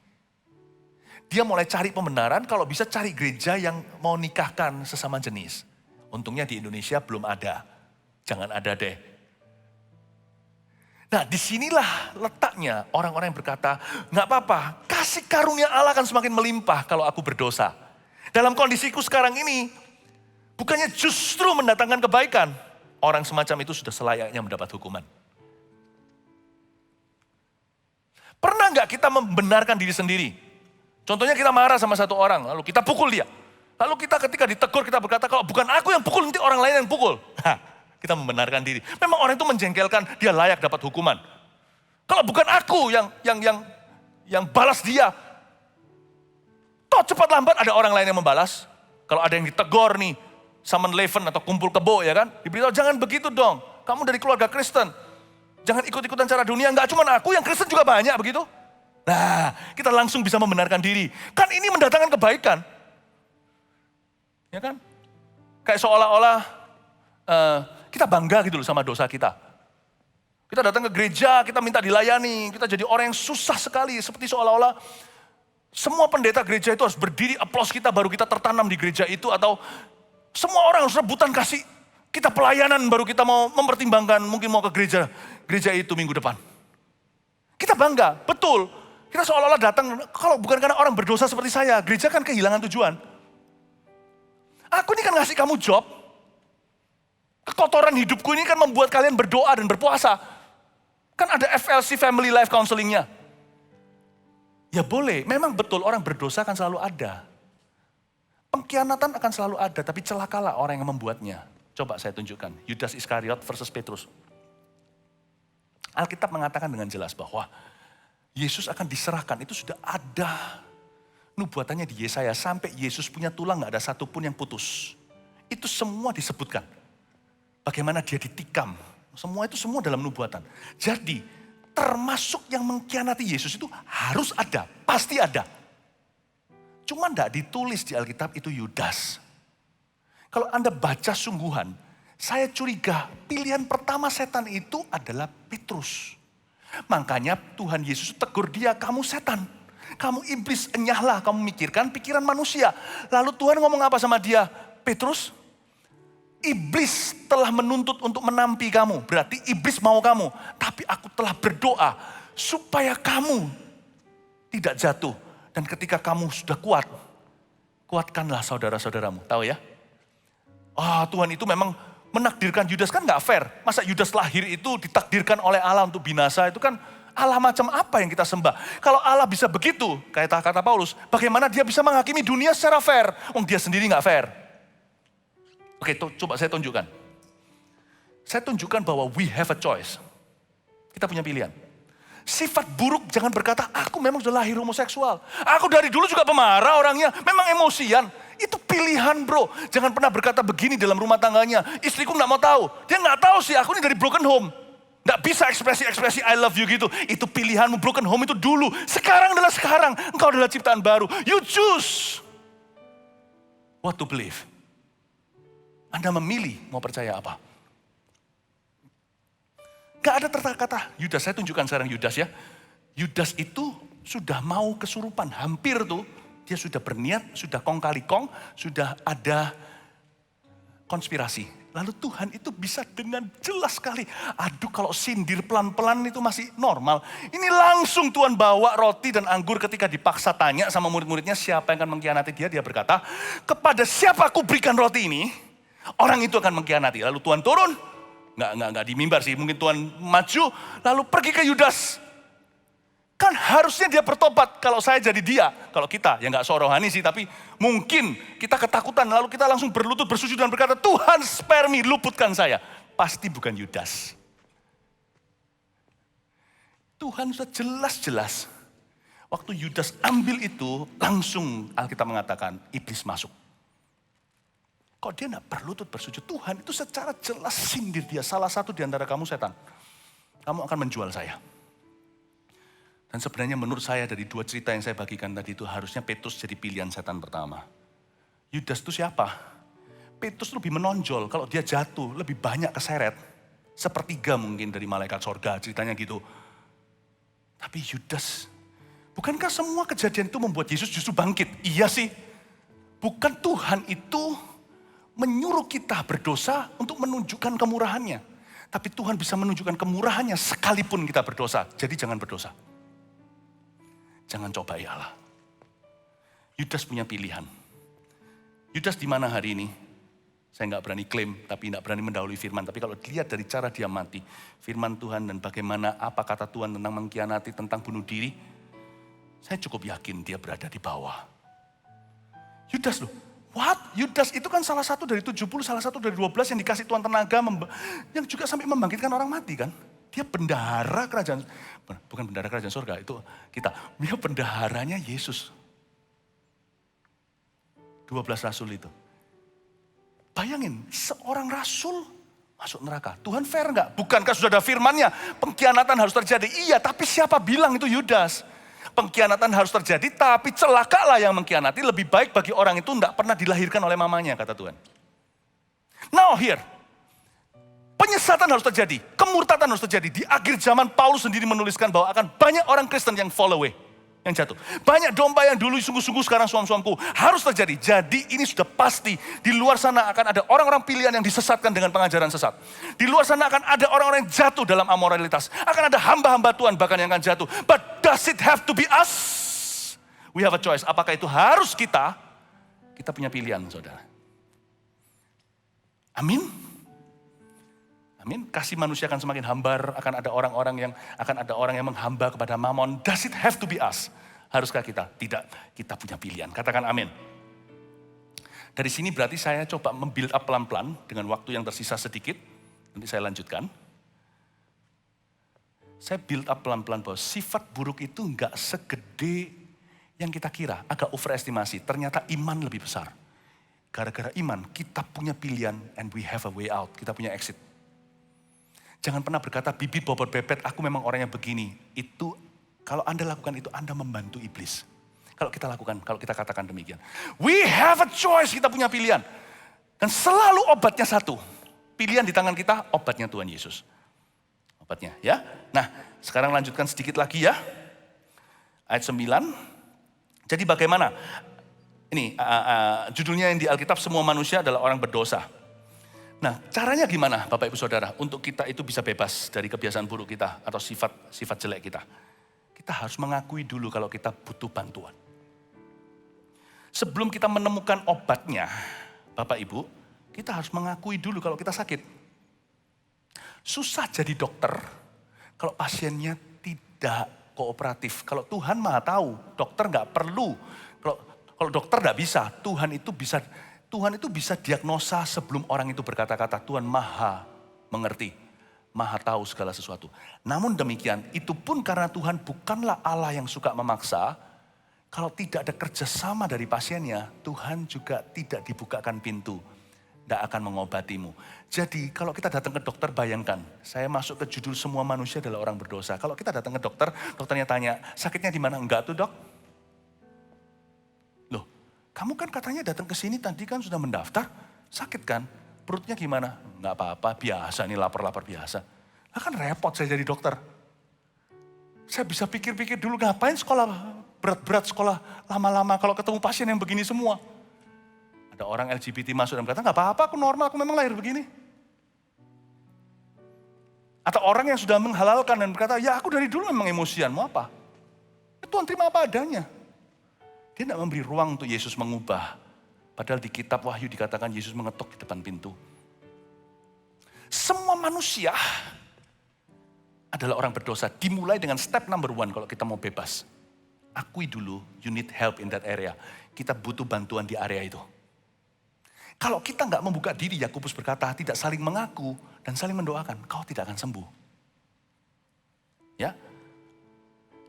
Dia mulai cari pembenaran, kalau bisa cari gereja yang mau nikahkan sesama jenis. Untungnya di Indonesia belum ada. Jangan ada deh. Nah disinilah letaknya orang-orang yang berkata, gak apa-apa, kasih karunia Allah akan semakin melimpah kalau aku berdosa. Dalam kondisiku sekarang ini, bukannya justru mendatangkan kebaikan. Orang semacam itu sudah selayaknya mendapat hukuman. Pernah nggak kita membenarkan diri sendiri? Contohnya kita marah sama satu orang, lalu kita pukul dia. Lalu kita ketika ditegur kita berkata, kalau bukan aku yang pukul, nanti orang lain yang pukul. Kita membenarkan diri. Memang orang itu menjengkelkan, dia layak dapat hukuman. Kalau bukan aku yang balas dia, toh cepat lambat ada orang lain yang membalas. Kalau ada yang ditegur nih, summon leven atau kumpul kebo ya kan, diberitahu jangan begitu dong, kamu dari keluarga Kristen. Jangan ikut-ikutan cara dunia, enggak cuma aku, yang Kristen juga banyak begitu. Nah, kita langsung bisa membenarkan diri. Kan ini mendatangkan kebaikan. Ya kan? Kayak seolah-olah kita bangga gitu loh sama dosa kita. Kita datang ke gereja, kita minta dilayani, kita jadi orang yang susah sekali. Seperti seolah-olah semua pendeta gereja itu harus berdiri, aplaus kita baru kita tertanam di gereja itu. Atau semua orang harus rebutan kasih kita pelayanan baru kita mau mempertimbangkan mungkin mau ke gereja itu minggu depan. Kita bangga, betul. Kita seolah-olah datang, kalau bukan karena orang berdosa seperti saya, gereja kan kehilangan tujuan. Aku ini kan ngasih kamu job. Kekotoran hidupku ini kan membuat kalian berdoa dan berpuasa. Kan ada FLC Family Life Counseling-nya. Ya boleh, memang betul orang berdosa akan selalu ada. Pengkhianatan akan selalu ada, tapi celakalah orang yang membuatnya. Coba saya tunjukkan, Yudas Iskariot versus Petrus. Alkitab mengatakan dengan jelas bahwa Yesus akan diserahkan, itu sudah ada nubuatannya di Yesaya. Sampai Yesus punya tulang gak ada satupun yang putus. Itu semua disebutkan. Bagaimana dia ditikam. Semua itu semua dalam nubuatan. Jadi termasuk yang mengkhianati Yesus itu harus ada, pasti ada. Cuma tidak ditulis di Alkitab itu Yudas. Kalau Anda baca sungguhan, saya curiga pilihan pertama setan itu adalah Petrus. Makanya Tuhan Yesus tegur dia, kamu setan. Kamu iblis, enyahlah kamu mikirkan pikiran manusia. Lalu Tuhan ngomong apa sama dia? Petrus, iblis telah menuntut untuk menampi kamu. Berarti iblis mau kamu. Tapi aku telah berdoa supaya kamu tidak jatuh. Dan ketika kamu sudah kuat, kuatkanlah saudara-saudaramu. Tahu ya? Tuhan itu memang menakdirkan Yudas, kan gak fair. Masa Yudas lahir itu ditakdirkan oleh Allah untuk binasa, itu kan Allah macam apa yang kita sembah. Kalau Allah bisa begitu, kayak kata Paulus, bagaimana dia bisa menghakimi dunia secara fair? Dia sendiri gak fair. Oke, coba saya tunjukkan. Saya tunjukkan bahwa we have a choice. Kita punya pilihan. Sifat buruk jangan berkata, aku memang sudah lahir homoseksual. Aku dari dulu juga pemarah orangnya, memang emosian. Itu pilihan bro. Jangan pernah berkata begini dalam rumah tangganya. Istriku gak mau tahu. Dia gak tahu sih, aku ini dari broken home. Gak bisa ekspresi I love you gitu. Itu pilihanmu, broken home itu dulu. Sekarang adalah sekarang. Engkau adalah ciptaan baru. You choose what to believe. Anda memilih mau percaya apa. Gak ada kata Yudas, saya tunjukkan sekarang Yudas ya. Yudas itu sudah mau kesurupan, hampir tuh. Dia sudah berniat, sudah kong kali kong, sudah ada konspirasi. Lalu Tuhan itu bisa dengan jelas sekali. Aduh kalau sindir pelan-pelan itu masih normal. Ini langsung Tuhan bawa roti dan anggur ketika dipaksa tanya sama murid-muridnya siapa yang akan mengkhianati dia. Dia berkata, kepada siapa aku berikan roti ini, orang itu akan mengkhianati. Lalu Tuhan turun, nggak di mimbar sih, mungkin Tuhan maju, lalu pergi ke Yudas. Kan harusnya dia bertobat kalau saya jadi dia. Kalau kita, ya nggak sorohani sih, tapi mungkin kita ketakutan. Lalu kita langsung berlutut, bersujud dan berkata, Tuhan spare me, luputkan saya. Pasti bukan Yudas. Tuhan sudah jelas-jelas. Waktu Yudas ambil itu, langsung Alkitab mengatakan, iblis masuk. Kok dia nggak berlutut bersujud? Tuhan itu secara jelas sindir dia. Salah satu di antara kamu setan. Kamu akan menjual saya. Dan sebenarnya menurut saya dari dua cerita yang saya bagikan tadi itu harusnya Petrus jadi pilihan setan pertama. Yudas itu siapa? Petrus lebih menonjol, kalau dia jatuh lebih banyak keseret. Sepertiga mungkin dari malaikat sorga, ceritanya gitu. Tapi Yudas, bukankah semua kejadian itu membuat Yesus justru bangkit? Iya sih. Bukan Tuhan itu menyuruh kita berdosa untuk menunjukkan kemurahannya. Tapi Tuhan bisa menunjukkan kemurahannya sekalipun kita berdosa. Jadi jangan berdosa. Jangan cobai Allah. Yudas punya pilihan. Yudas di mana hari ini? Saya nggak berani klaim, tapi nggak berani mendahului firman. Tapi kalau dilihat dari cara dia mati, firman Tuhan dan bagaimana apa kata Tuhan tentang mengkhianati, tentang bunuh diri, saya cukup yakin dia berada di bawah. Yudas loh. What? Yudas itu kan salah satu dari 70, salah satu dari 12 yang dikasih Tuhan tenaga, yang juga sampai membangkitkan orang mati kan. Dia bendahara kerajaan, bukan bendahara kerajaan surga, itu kita. Dia bendaharanya Yesus. 12 rasul itu. Bayangin, seorang rasul masuk neraka. Tuhan fair enggak? Bukankah sudah ada firmannya? Pengkhianatan harus terjadi. Iya, tapi siapa bilang itu Yudas? Pengkhianatan harus terjadi, tapi celakalah yang mengkhianati. Lebih baik bagi orang itu enggak pernah dilahirkan oleh mamanya, kata Tuhan. Now here, penyesatan harus terjadi, kemurtatan harus terjadi. Di akhir zaman Paulus sendiri menuliskan bahwa akan banyak orang Kristen yang fall away, yang jatuh. Banyak domba yang dulu sungguh-sungguh sekarang suam-suamku. Harus terjadi. Jadi ini sudah pasti. Di luar sana akan ada orang-orang pilihan yang disesatkan dengan pengajaran sesat. Di luar sana akan ada orang-orang yang jatuh dalam amoralitas. Akan ada hamba-hamba Tuhan bahkan yang akan jatuh. But does it have to be us? We have a choice. Apakah itu harus kita? Kita punya pilihan, saudara. Amin. Amin. Kasih manusia akan semakin hambar, akan ada orang yang menghamba kepada Mamon. Does it have to be us? Haruskah kita? Tidak. Kita punya pilihan. Katakan amin. Dari sini berarti saya coba membuild up pelan-pelan dengan waktu yang tersisa sedikit. Nanti saya lanjutkan. Saya build up pelan-pelan bahwa sifat buruk itu enggak segede yang kita kira. Agak overestimasi. Ternyata iman lebih besar. gara-gara iman kita punya pilihan and we have a way out. Kita punya exit. Jangan pernah berkata, bibit bobot bebet, aku memang orang yang begini. Itu, kalau Anda lakukan itu, Anda membantu iblis. Kalau kita lakukan, kalau kita katakan demikian. We have a choice, kita punya pilihan. Dan selalu obatnya satu. Pilihan di tangan kita, obatnya Tuhan Yesus. Obatnya, ya. Nah, sekarang lanjutkan sedikit lagi ya. Ayat 9. Jadi bagaimana? Ini judulnya yang di Alkitab, semua manusia adalah orang berdosa. Nah, caranya gimana Bapak Ibu Saudara untuk kita itu bisa bebas dari kebiasaan buruk kita atau sifat jelek kita? Kita harus mengakui dulu kalau kita butuh bantuan. Sebelum kita menemukan obatnya, Bapak Ibu, kita harus mengakui dulu kalau kita sakit. Susah jadi dokter kalau pasiennya tidak kooperatif. Kalau Tuhan Maha tahu, dokter nggak perlu. Kalau dokter nggak bisa, Tuhan itu bisa diagnosa sebelum orang itu berkata-kata. Tuhan Maha mengerti, Maha tahu segala sesuatu. Namun demikian, itu pun karena Tuhan bukanlah Allah yang suka memaksa. Kalau tidak ada kerjasama dari pasiennya, Tuhan juga tidak dibukakan pintu. Tidak akan mengobatimu. Jadi kalau kita datang ke dokter, bayangkan. Saya masuk ke judul semua manusia adalah orang berdosa. Kalau kita datang ke dokter, dokternya tanya, sakitnya di mana? Enggak tuh dok. Loh, kamu kan katanya datang ke sini tadi kan sudah mendaftar. Sakit kan? Perutnya gimana? Enggak apa-apa, biasa nih lapar-lapar biasa. Nah kan repot saya jadi dokter. Saya bisa pikir-pikir dulu ngapain sekolah berat-berat, sekolah lama-lama kalau ketemu pasien yang begini semua. Ada orang LGBT masuk dan berkata, nggak apa-apa, aku normal, aku memang lahir begini. Atau orang yang sudah menghalalkan dan berkata, ya aku dari dulu memang emosian, mau apa? Ya, Tuhan terima apa adanya. Dia tidak memberi ruang untuk Yesus mengubah. Padahal di kitab Wahyu dikatakan Yesus mengetuk di depan pintu. Semua manusia adalah orang berdosa. Dimulai dengan step number 1 kalau kita mau bebas. Akui dulu, you need help in that area. Kita butuh bantuan di area itu. Kalau kita nggak membuka diri, Yakobus berkata, tidak saling mengaku dan saling mendoakan, kau tidak akan sembuh. Ya.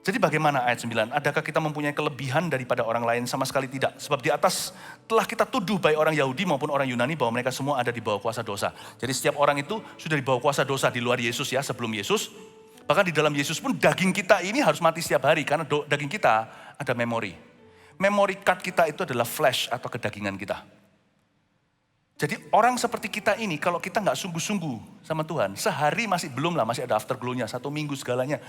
Jadi bagaimana ayat 9? Adakah kita mempunyai kelebihan daripada orang lain? Sama sekali tidak. Sebab di atas telah kita tuduh baik orang Yahudi maupun orang Yunani bahwa mereka semua ada di bawah kuasa dosa. Jadi setiap orang itu sudah di bawah kuasa dosa di luar Yesus ya, sebelum Yesus. Bahkan di dalam Yesus pun daging kita ini harus mati setiap hari karena daging kita ada memori. Memory card kita itu adalah flesh atau kedagingan kita. Jadi orang seperti kita ini kalau kita nggak sungguh-sungguh sama Tuhan, sehari masih belum lah, masih ada afterglow-nya, 1 minggu segalanya.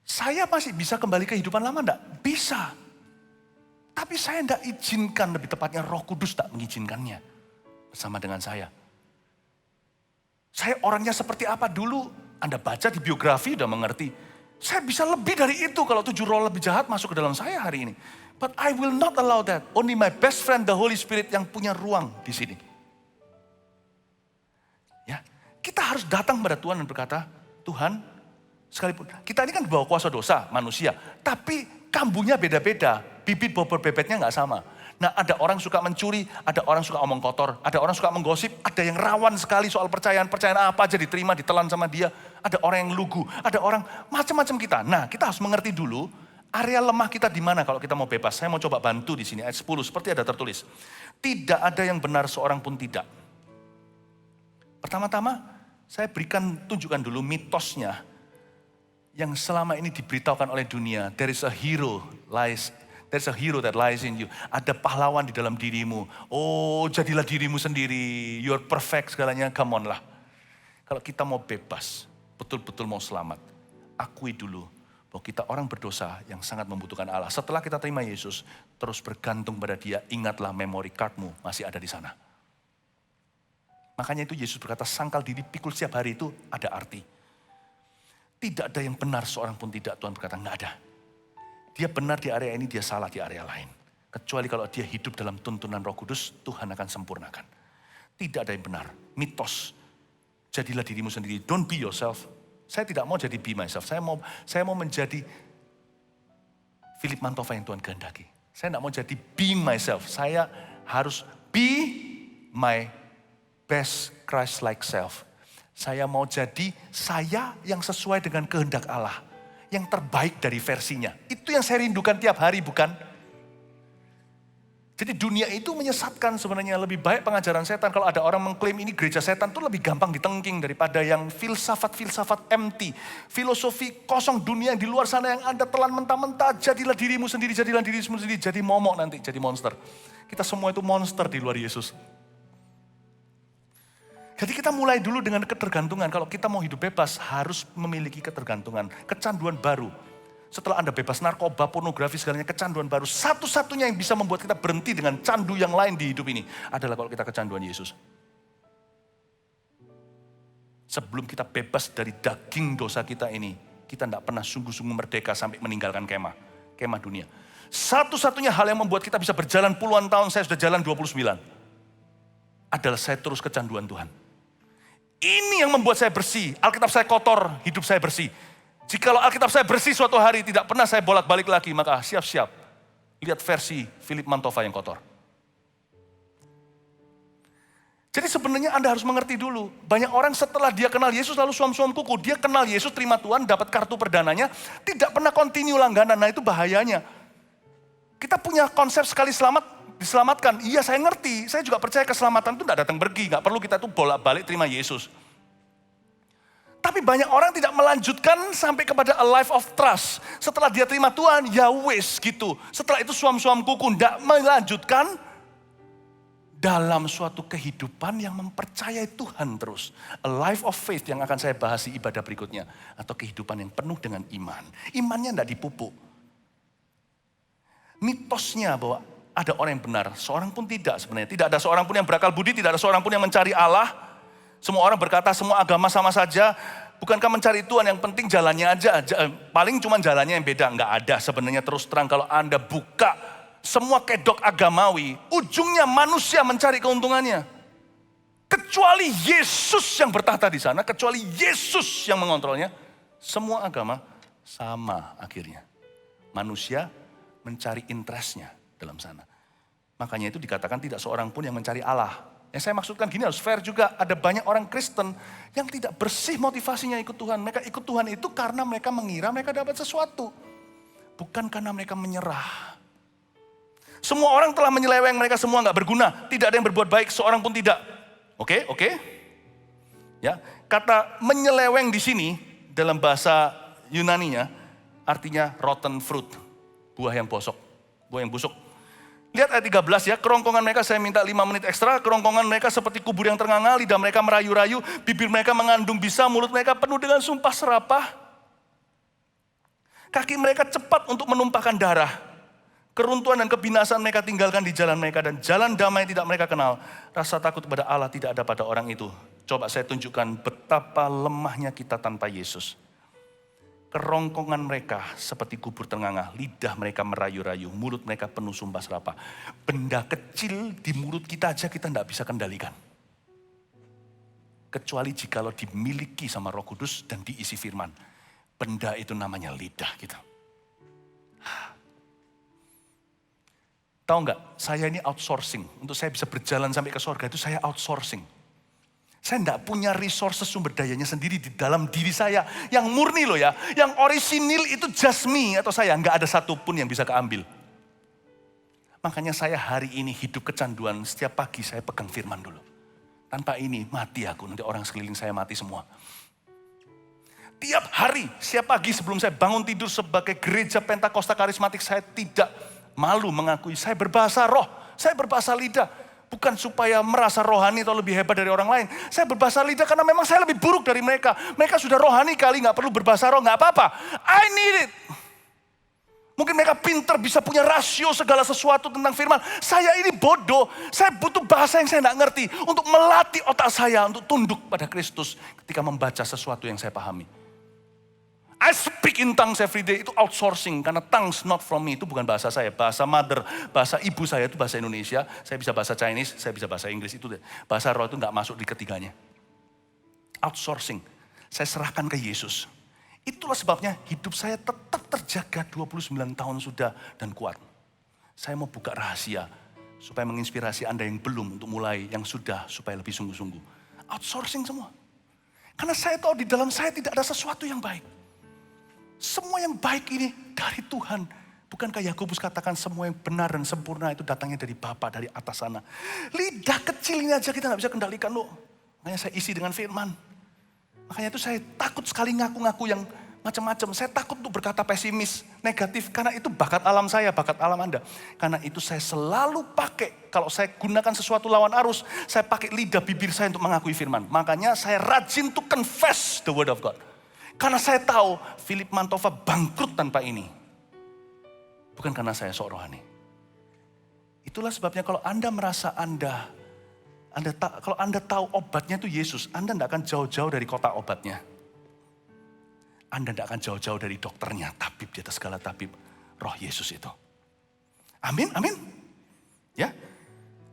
Saya masih bisa kembali ke kehidupan lama enggak? Bisa. Tapi saya enggak izinkan, lebih tepatnya Roh Kudus tak mengizinkannya bersama dengan saya. Saya orangnya seperti apa dulu? Anda baca di biografi udah mengerti. Saya bisa lebih dari itu kalau 7 roh lebih jahat masuk ke dalam saya hari ini. But I will not allow that. Only my best friend, the Holy Spirit yang punya ruang di sini. Ya, kita harus datang pada Tuhan dan berkata, Tuhan, sekalipun kita ini kan di bawah kuasa dosa manusia, tapi kambuhnya beda-beda, bibit bobot bebetnya nggak sama. Nah, ada orang suka mencuri, ada orang suka omong kotor, ada orang suka menggosip, ada yang rawan sekali soal percayaan apa aja diterima, ditelan sama dia. Ada orang yang lugu, ada orang macam-macam kita. Nah, kita harus mengerti dulu area lemah kita di mana kalau kita mau bebas. Saya mau coba bantu di sini ayat 10 seperti ada tertulis. Tidak ada yang benar seorang pun tidak. Pertama-tama saya tunjukkan dulu mitosnya yang selama ini diberitahukan oleh dunia. There is a hero that lies in you. Ada pahlawan di dalam dirimu. Oh, jadilah dirimu sendiri. You're perfect segalanya. Come on lah. Kalau kita mau bebas, betul-betul mau selamat, akui dulu bahwa kita orang berdosa yang sangat membutuhkan Allah. Setelah kita terima Yesus, terus bergantung pada Dia. Ingatlah memory cardmu masih ada di sana. Makanya itu Yesus berkata, sangkal diri pikul setiap hari itu ada arti. Tidak ada yang benar seorang pun tidak. Tuhan berkata, enggak ada. Dia benar di area ini, dia salah di area lain. Kecuali kalau dia hidup dalam tuntunan Roh Kudus, Tuhan akan sempurnakan. Tidak ada yang benar. Mitos. Jadilah dirimu sendiri. Don't be yourself. Saya tidak mau jadi be myself. Saya mau menjadi Philip Mantova yang Tuhan kehendaki. Saya tidak mau jadi being myself. Saya harus be my best Christ-like self. Saya mau jadi saya yang sesuai dengan kehendak Allah. Yang terbaik dari versinya. Itu yang saya rindukan tiap hari, bukan? Jadi dunia itu menyesatkan sebenarnya. Lebih baik pengajaran setan. Kalau ada orang mengklaim ini gereja setan itu lebih gampang ditengking daripada yang filsafat-filsafat empty. Filosofi kosong dunia yang di luar sana yang Anda telan mentah-mentah. Jadilah dirimu sendiri, jadilah dirimu sendiri. Jadi momok nanti, jadi monster. Kita semua itu monster di luar Yesus. Jadi kita mulai dulu dengan ketergantungan. Kalau kita mau hidup bebas harus memiliki ketergantungan. Kecanduan baru. Setelah Anda bebas narkoba, pornografi, segalanya kecanduan baru. Satu-satunya yang bisa membuat kita berhenti dengan candu yang lain di hidup ini adalah kalau kita kecanduan Yesus. Sebelum kita bebas dari daging dosa kita ini, kita tidak pernah sungguh-sungguh merdeka sampai meninggalkan kemah dunia. Satu-satunya hal yang membuat kita bisa berjalan puluhan tahun, saya sudah jalan 29, adalah saya terus kecanduan Tuhan. Ini yang membuat saya bersih. Alkitab saya kotor, hidup saya bersih. Jikalau Alkitab saya bersih suatu hari, tidak pernah saya bolak-balik lagi, maka siap-siap. Lihat versi Philip Mantova yang kotor. Jadi sebenarnya Anda harus mengerti dulu. Banyak orang setelah dia kenal Yesus lalu suam-suam kuku. Dia kenal Yesus, terima Tuhan, dapat kartu perdananya. Tidak pernah continue langganan, nah itu bahayanya. Kita punya konsep sekali diselamatkan. Iya saya ngerti, saya juga percaya keselamatan itu tidak datang pergi. Gak perlu kita tuh bolak-balik terima Yesus. Tapi banyak orang tidak melanjutkan sampai kepada a life of trust. Setelah dia terima Tuhan, ya wes gitu. Setelah itu suam-suam kuku, tidak melanjutkan dalam suatu kehidupan yang mempercayai Tuhan terus. A life of faith yang akan saya bahas di ibadah berikutnya. Atau kehidupan yang penuh dengan iman. Imannya tidak dipupuk. Mitosnya bahwa ada orang yang benar, seorang pun tidak sebenarnya. Tidak ada seorang pun yang berakal budi, tidak ada seorang pun yang mencari Allah. Semua orang berkata semua agama sama saja. Bukankah mencari Tuhan yang penting jalannya aja. Paling cuma jalannya yang beda. Enggak ada sebenarnya terus terang kalau Anda buka semua kedok agamawi. Ujungnya manusia mencari keuntungannya. Kecuali Yesus yang bertahta di sana. Kecuali Yesus yang mengontrolnya. Semua agama sama akhirnya. Manusia mencari interestnya dalam sana. Makanya itu dikatakan tidak seorang pun yang mencari Allah. Yang saya maksudkan gini harus fair juga. Ada banyak orang Kristen yang tidak bersih motivasinya ikut Tuhan. Mereka ikut Tuhan itu karena mereka mengira mereka dapat sesuatu. Bukan karena mereka menyerah. Semua orang telah menyeleweng, mereka semua gak berguna. Tidak ada yang berbuat baik, seorang pun tidak. Oke. Ya, kata menyeleweng di sini dalam bahasa Yunaninya artinya rotten fruit. Buah yang busuk. Lihat ayat 13 ya, kerongkongan mereka saya minta 5 menit ekstra. Kerongkongan mereka seperti kubur yang ternganga, lidah mereka merayu-rayu, bibir mereka mengandung bisa, mulut mereka penuh dengan sumpah serapah. Kaki mereka cepat untuk menumpahkan darah. Keruntuhan dan kebinasaan mereka tinggalkan di jalan mereka, dan jalan damai tidak mereka kenal. Rasa takut kepada Allah tidak ada pada orang itu. Coba saya tunjukkan betapa lemahnya kita tanpa Yesus. Kerongkongan mereka seperti kubur ternganga, lidah mereka merayu-rayu, mulut mereka penuh sumpah serapah. Benda kecil di mulut kita aja kita tidak bisa kendalikan. Kecuali jikalau dimiliki sama Roh Kudus dan diisi firman. Benda itu namanya lidah kita. Tahu nggak, saya ini outsourcing. Untuk saya bisa berjalan sampai ke surga itu saya outsourcing. Saya tidak punya resources sumber dayanya sendiri di dalam diri saya. Yang murni loh ya. Yang orisinil itu just me atau saya. Nggak ada satupun yang bisa keambil. Makanya saya hari ini hidup kecanduan. Setiap pagi saya pegang firman dulu. Tanpa ini mati aku. Nanti orang sekeliling saya mati semua. Tiap hari, setiap pagi sebelum saya bangun tidur sebagai gereja Pentakosta Karismatik. Saya tidak malu mengakui saya berbahasa roh. Saya berbahasa lidah. Bukan supaya merasa rohani atau lebih hebat dari orang lain. Saya berbahasa lidah karena memang saya lebih buruk dari mereka. Mereka sudah rohani kali, gak perlu berbahasa roh, gak apa-apa. I need it. Mungkin mereka pintar, bisa punya rasio segala sesuatu tentang firman. Saya ini bodoh, saya butuh bahasa yang saya gak ngerti. Untuk melatih otak saya untuk tunduk pada Kristus ketika membaca sesuatu yang saya pahami. I speak in tongues every day, itu outsourcing. Karena tongues not from me, itu bukan bahasa saya. Bahasa mother, bahasa ibu saya itu bahasa Indonesia. Saya bisa bahasa Chinese, saya bisa bahasa Inggris. Itu bahasa roh itu gak masuk di ketiganya. Outsourcing. Saya serahkan ke Yesus. Itulah sebabnya hidup saya tetap terjaga 29 tahun sudah dan kuat. Saya mau buka rahasia supaya menginspirasi Anda yang belum untuk mulai, yang sudah supaya lebih sungguh-sungguh. Outsourcing semua. Karena saya tahu di dalam saya tidak ada sesuatu yang baik. Semua yang baik ini dari Tuhan. Bukankah Yakobus katakan semua yang benar dan sempurna itu datangnya dari Bapa, dari atas sana. Lidah kecil ini aja kita gak bisa kendalikan loh. Makanya saya isi dengan firman. Makanya itu saya takut sekali ngaku-ngaku yang macam-macam. Saya takut untuk berkata pesimis, negatif. Karena itu bakat alam saya, bakat alam Anda. Karena itu saya selalu pakai, kalau saya gunakan sesuatu lawan arus, saya pakai lidah bibir saya untuk mengakui firman. Makanya saya rajin to confess the word of God. Karena saya tahu Philip Mantova bangkrut tanpa ini. Bukan karena saya sok rohani. Itulah sebabnya kalau Anda merasa kalau Anda tahu obatnya itu Yesus, Anda tidak akan jauh-jauh dari kota obatnya. Anda tidak akan jauh-jauh dari dokternya, tabib di atas segala tabib, roh Yesus itu. Amin, amin. Ya,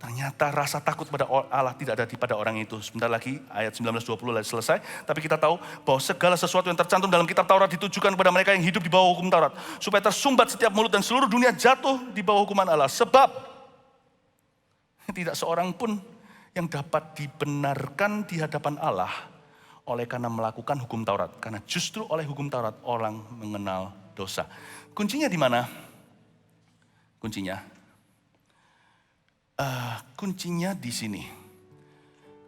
ternyata rasa takut pada Allah tidak ada pada orang itu. Sebentar lagi ayat 19-20 lagi selesai. Tapi kita tahu bahwa segala sesuatu yang tercantum dalam kitab Taurat ditujukan kepada mereka yang hidup di bawah hukum Taurat. Supaya tersumbat setiap mulut dan seluruh dunia jatuh di bawah hukuman Allah. Sebab tidak seorang pun yang dapat dibenarkan di hadapan Allah oleh karena melakukan hukum Taurat. Karena justru oleh hukum Taurat orang mengenal dosa. Kuncinya di mana? Kuncinya di sini.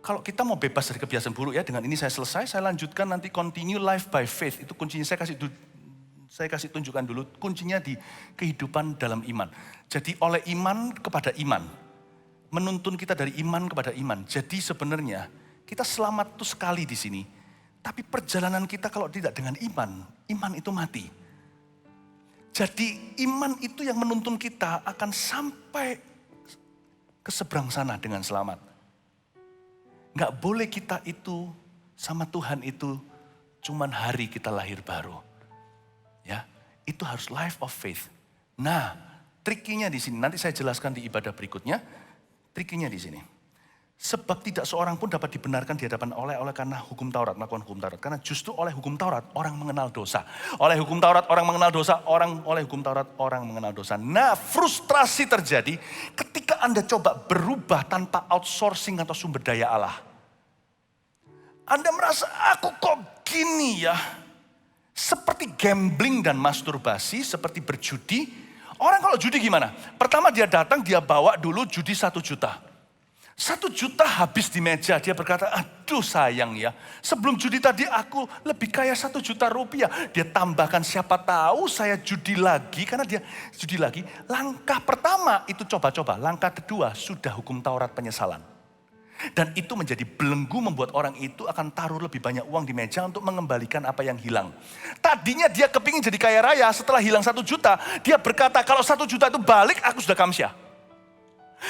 Kalau kita mau bebas dari kebiasaan buruk ya, dengan ini saya selesai, saya lanjutkan nanti continue life by faith. Itu kuncinya saya kasih tunjukkan dulu. Kuncinya di kehidupan dalam iman. Jadi oleh iman kepada iman. Menuntun kita dari iman kepada iman. Jadi sebenarnya kita selamat tuh sekali di sini. Tapi perjalanan kita kalau tidak dengan iman, iman itu mati. Jadi iman itu yang menuntun kita akan sampai ke seberang sana dengan selamat. Nggak boleh kita itu sama Tuhan itu cuman hari kita lahir baru. Ya, itu harus life of faith. Nah, trikinya di sini nanti saya jelaskan di ibadah berikutnya. Trikinya di sini. Sebab tidak seorang pun dapat dibenarkan di hadapan oleh karena hukum Taurat, melakukan hukum Taurat. Karena justru oleh hukum Taurat orang mengenal dosa. Oleh hukum Taurat orang mengenal dosa, oleh hukum Taurat orang mengenal dosa. Nah, frustrasi terjadi ketika Anda coba berubah tanpa outsourcing atau sumber daya Allah. Anda merasa aku kok gini ya. Seperti gambling dan masturbasi, seperti berjudi. Orang kalau judi gimana? Pertama dia datang, dia bawa dulu judi 1 juta. 1 juta habis di meja, dia berkata, aduh sayang ya. Sebelum judi tadi aku lebih kaya 1 juta rupiah. Dia tambahkan siapa tahu saya judi lagi, karena dia judi lagi. Langkah pertama itu coba-coba, langkah kedua sudah hukum Taurat penyesalan. Dan itu menjadi belenggu membuat orang itu akan taruh lebih banyak uang di meja untuk mengembalikan apa yang hilang. Tadinya dia kepingin jadi kaya raya, setelah hilang 1 juta, dia berkata kalau 1 juta itu balik aku sudah kamsyah.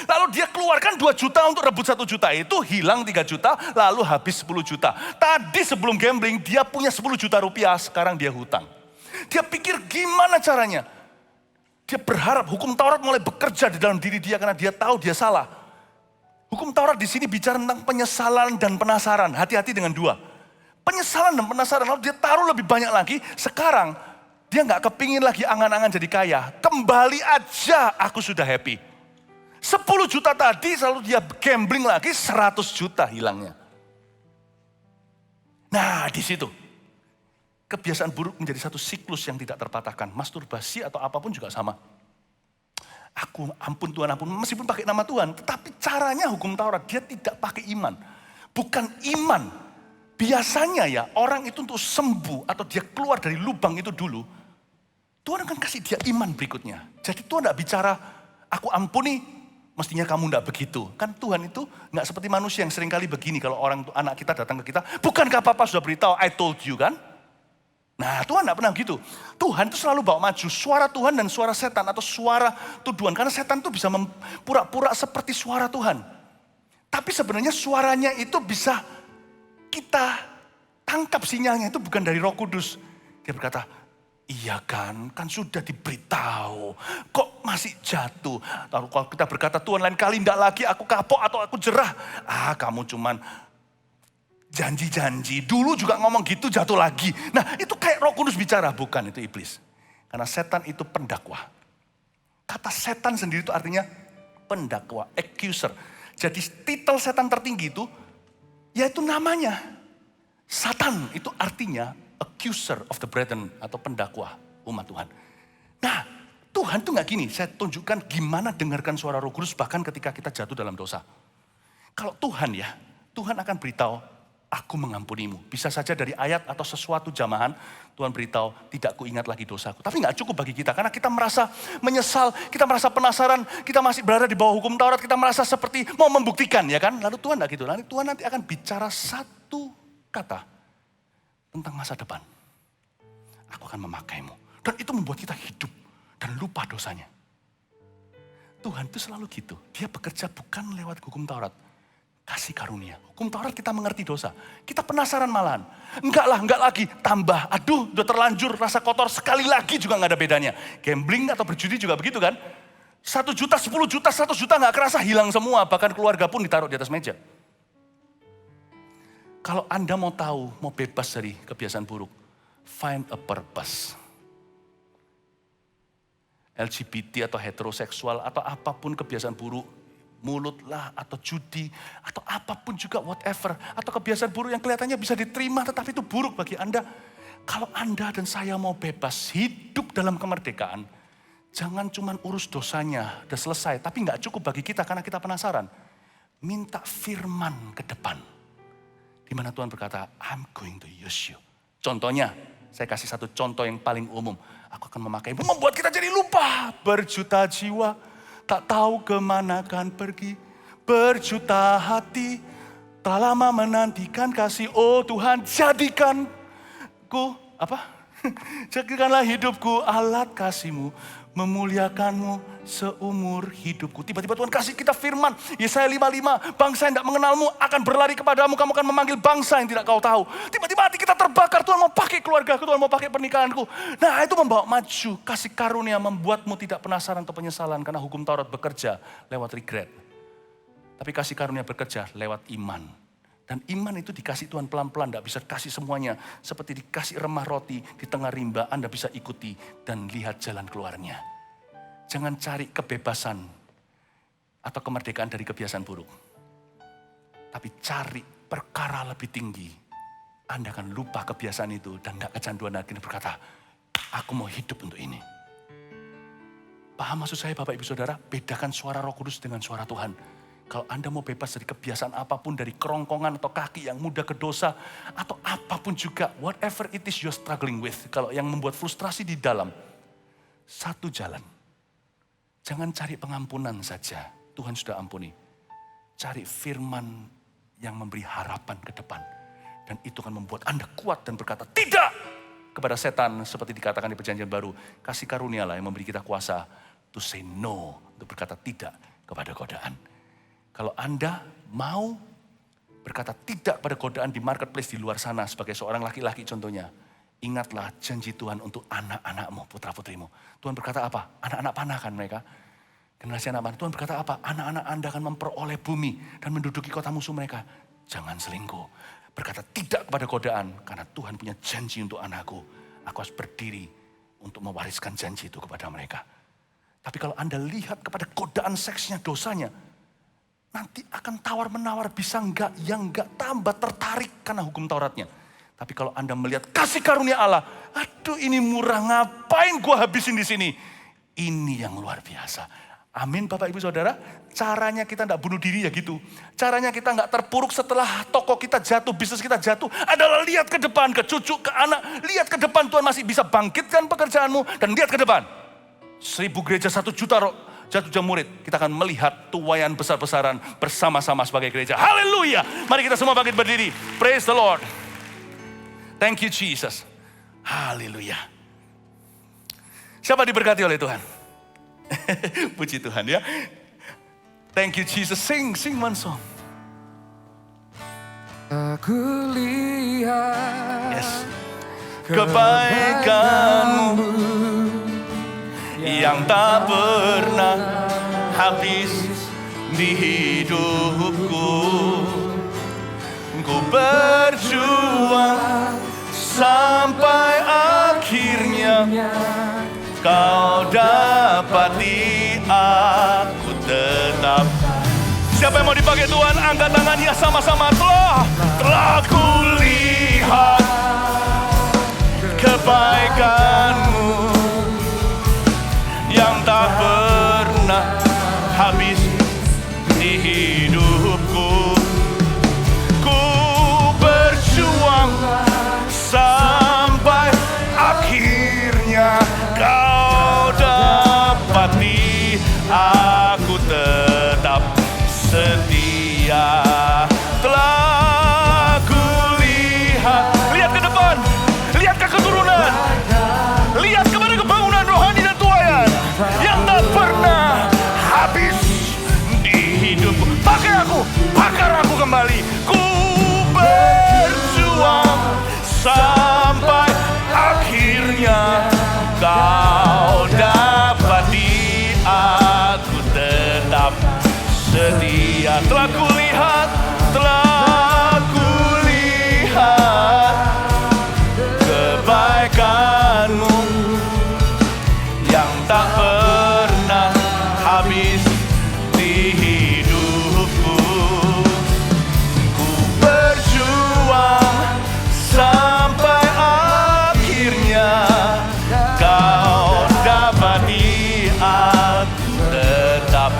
Lalu dia keluarkan 2 juta untuk rebut 1 juta itu, hilang 3 juta, lalu habis 10 juta. Tadi sebelum gambling dia punya 10 juta rupiah, sekarang dia hutang. Dia pikir gimana caranya? Dia berharap hukum Taurat mulai bekerja di dalam diri dia karena dia tahu dia salah. Hukum Taurat di sini bicara tentang penyesalan dan penasaran. Hati-hati dengan 2. Penyesalan dan penasaran, lalu dia taruh lebih banyak lagi. Sekarang dia nggak kepingin lagi angan-angan jadi kaya. Kembali aja aku sudah happy. 10 juta tadi selalu dia gambling lagi, 100 juta hilangnya. Nah di situ kebiasaan buruk menjadi satu siklus yang tidak terpatahkan. Masturbasi atau apapun juga sama. Aku ampun Tuhan ampun, meskipun pakai nama Tuhan, tetapi caranya hukum Taurat, dia tidak pakai iman. Bukan iman. Biasanya ya orang itu untuk sembuh atau dia keluar dari lubang itu dulu, Tuhan akan kasih dia iman berikutnya. Jadi Tuhan tidak bicara, aku ampuni, mestinya kamu tidak begitu. Kan Tuhan itu nggak seperti manusia yang seringkali begini kalau anak kita datang ke kita. Bukankah Papa sudah beritahu, I told you kan? Nah Tuhan tidak pernah gitu. Tuhan itu selalu bawa maju suara Tuhan dan suara setan atau suara tuduhan. Karena setan itu bisa pura-pura seperti suara Tuhan. Tapi sebenarnya suaranya itu bisa kita tangkap sinyalnya itu bukan dari Roh Kudus. Dia berkata, iya kan sudah diberitahu. Kok masih jatuh? Lalu kalau kita berkata Tuhan lain kali tidak lagi aku kapok atau aku jerah. Kamu cuman janji-janji. Dulu juga ngomong gitu jatuh lagi. Nah itu kayak Roh Kudus bicara. Bukan, itu iblis. Karena setan itu pendakwa. Kata setan sendiri itu artinya pendakwa, accuser. Jadi titel setan tertinggi itu, yaitu namanya. Satan itu artinya accuser of the brethren atau pendakwa umat Tuhan. Nah, Tuhan Tuhan tuh gak gini, saya tunjukkan gimana dengarkan suara Roh Kudus bahkan ketika kita jatuh dalam dosa. Kalau Tuhan ya, Tuhan akan beritahu, aku mengampunimu. Bisa saja dari ayat atau sesuatu jamahan, Tuhan beritahu, tidak kuingat lagi dosaku. Tapi gak cukup bagi kita, karena kita merasa menyesal, kita merasa penasaran, kita masih berada di bawah hukum Taurat, kita merasa seperti mau membuktikan, ya kan? Lalu Tuhan gak gitu, lalu Tuhan nanti akan bicara satu kata tentang masa depan. Aku akan memakaimu. Dan itu membuat kita hidup dan lupa dosanya. Tuhan itu selalu gitu, dia bekerja bukan lewat hukum Taurat. Kasih karunia. Hukum Taurat kita mengerti dosa. Kita penasaran malahan. Enggak lagi. Tambah. Aduh, udah terlanjur rasa kotor. Sekali lagi juga gak ada bedanya. Gambling atau berjudi juga begitu kan. 1 juta, 10 juta, 100 juta gak kerasa hilang semua. Bahkan keluarga pun ditaruh di atas meja. Kalau Anda mau tahu, mau bebas dari kebiasaan buruk. Find a purpose. LGBT atau heteroseksual atau apapun kebiasaan buruk. Mulut lah, atau judi, atau apapun juga whatever. Atau kebiasaan buruk yang kelihatannya bisa diterima tetapi itu buruk bagi Anda. Kalau Anda dan saya mau bebas, hidup dalam kemerdekaan, jangan cuma urus dosanya, udah selesai. Tapi gak cukup bagi kita karena kita penasaran. Minta firman ke depan. Di mana Tuhan berkata, I'm going to use you. Contohnya, saya kasih satu contoh yang paling umum. Aku akan memakaimu, membuat kita jadi lupa. Berjuta jiwa, tak tahu kemana kan pergi, berjuta hati, telah lama menantikan kasih. Oh Tuhan, jadikanku, jadikanlah hidupku alat kasih-Mu, memuliakan-Mu seumur hidupku. Tiba-tiba Tuhan kasih kita firman, Yesaya 55, bangsa yang tidak mengenal-Mu akan berlari kepadamu, kamu akan memanggil bangsa yang tidak kau tahu. Tiba-tiba hati kita terbakar, Tuhan mau pakai keluargaku, Tuhan mau pakai pernikahanku. Nah itu membawa maju, kasih karunia membuatmu tidak penasaran atau penyesalan karena hukum Taurat bekerja lewat regret. Tapi kasih karunia bekerja lewat iman. Dan iman itu dikasih Tuhan pelan-pelan, tidak bisa kasih semuanya. Seperti dikasih remah roti di tengah rimba, Anda bisa ikuti dan lihat jalan keluarnya. Jangan cari kebebasan atau kemerdekaan dari kebiasaan buruk. Tapi cari perkara lebih tinggi. Anda akan lupa kebiasaan itu dan tidak kecanduan lagi berkata, aku mau hidup untuk ini. Paham maksud saya Bapak Ibu Saudara? Bedakan suara Roh Kudus dengan suara Tuhan. Kalau Anda mau bebas dari kebiasaan apapun, dari kerongkongan atau kaki yang mudah ke dosa, atau apapun juga, whatever it is you're struggling with. Kalau yang membuat frustrasi di dalam, satu jalan. Jangan cari pengampunan saja, Tuhan sudah ampuni. Cari firman yang memberi harapan ke depan. Dan itu akan membuat Anda kuat dan berkata, tidak! Kepada setan, seperti dikatakan di perjanjian baru, kasih karunialah yang memberi kita kuasa to say no, untuk berkata tidak kepada godaan. Kalau Anda mau berkata tidak pada godaan di marketplace di luar sana sebagai seorang laki-laki contohnya, ingatlah janji Tuhan untuk anak-anakmu, putra-putrimu. Tuhan berkata apa? Anak-anak panah kan mereka. Generasi anak panah. Tuhan berkata apa? Anak-anak Anda akan memperoleh bumi dan menduduki kota musuh mereka. Jangan selingkuh. Berkata tidak kepada godaan karena Tuhan punya janji untuk anakku. Aku harus berdiri untuk mewariskan janji itu kepada mereka. Tapi kalau Anda lihat kepada godaan seksnya, dosanya, nanti akan tawar-menawar, bisa enggak, yang enggak, tambah tertarik karena hukum Tauratnya. Tapi kalau Anda melihat kasih karunia Allah, aduh ini murah, ngapain gua habisin di sini? Ini yang luar biasa. Amin Bapak Ibu Saudara. Caranya kita enggak bunuh diri ya gitu. Caranya kita enggak terpuruk setelah toko kita jatuh, bisnis kita jatuh, adalah lihat ke depan, ke cucu, ke anak. Lihat ke depan, Tuhan masih bisa bangkitkan pekerjaanmu. Dan lihat ke depan. 1000 gereja, 1 juta jatuh jam murid. Kita akan melihat tuaian besar-besaran bersama-sama sebagai gereja. Haleluya. Mari kita semua bangkit berdiri. Praise the Lord. Thank you Jesus. Haleluya. Siapa diberkati oleh Tuhan? Puji Tuhan ya. Thank you Jesus. Sing one song. Aku lihat Yes. Kebaikanmu yang tak pernah habis di hidupku. Ku berjuang sampai akhirnya kau dapati aku tetap. Siapa yang mau dipakai Tuhan? Angkat tangannya sama-sama. Telah kulihat kebaikanmu yang tak pernah habis di hidupku. Ku berjuang sampai akhirnya kau dapati aku tetap.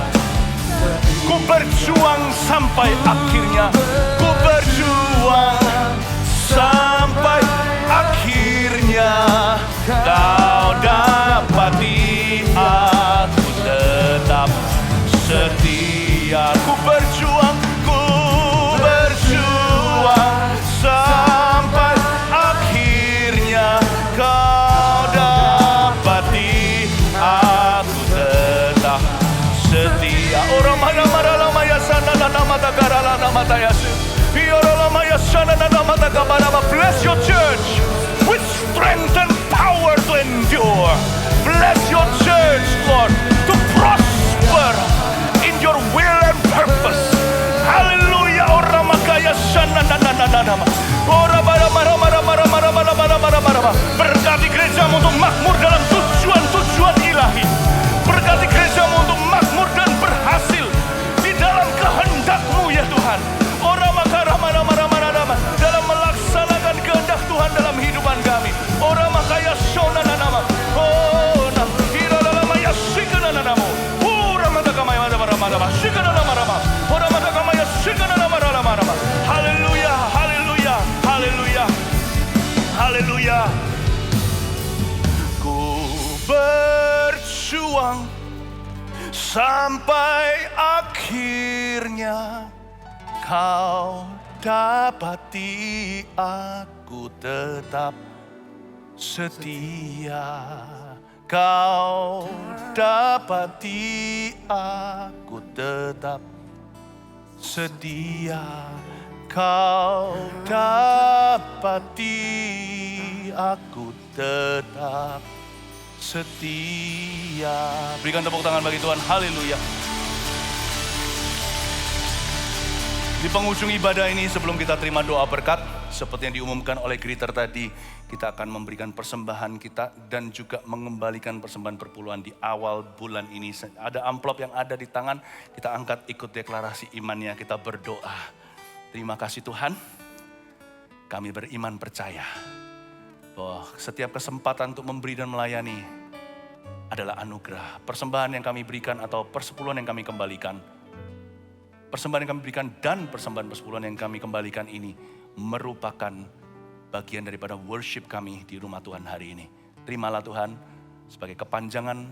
Ku berjuang sampai akhirnya, ku berjuang sampai akhirnya kau dapati aku tetap setia. Ku berjuang sampai akhirnya kau dapati aku tetap setia. Orang mana lama ya sana nama takara nama tayasu. Lama ya sana nama takara. Bless your church with strength and power to endure. Bless your church, Lord, to prosper in your will and purpose. Hallelujah. Orang makaya sana nama. Orang marah. Berkati gerejamu untuk makmur dalam tujuan ilahi. Berkati gerejamu untuk makmur dan berhasil di dalam kehendak-Mu ya Tuhan. Orang marah dalam melaksanakan kehendak Tuhan dalam hidupan kami. Orang makaya shona nama. Oh, nam ira dalam maya sikana namamu. Orang matakamaya marah. Sikana nama. Orang matakamaya sikana nama. Haleluya, haleluya, haleluya. Haleluya. Ku berjuang sampai akhirnya kau dapati aku tetap setia. Kau dapati aku tetap setia. Kau dapati aku tetap setia. Berikan tepuk tangan bagi Tuhan. Haleluya. Di penghujung ibadah ini, sebelum kita terima doa berkat, seperti yang diumumkan oleh greeter tadi, kita akan memberikan persembahan kita dan juga mengembalikan persembahan perpuluhan di awal bulan ini. Ada amplop yang ada di tangan, kita angkat ikut deklarasi imannya, kita berdoa. Terima kasih Tuhan, kami beriman percaya bahwa setiap kesempatan untuk memberi dan melayani adalah anugerah. Persembahan yang kami berikan atau persepuluhan yang kami kembalikan, persembahan yang kami berikan dan persembahan persepuluhan yang kami kembalikan ini merupakan bagian daripada worship kami di rumah Tuhan hari ini. Terimalah Tuhan sebagai kepanjangan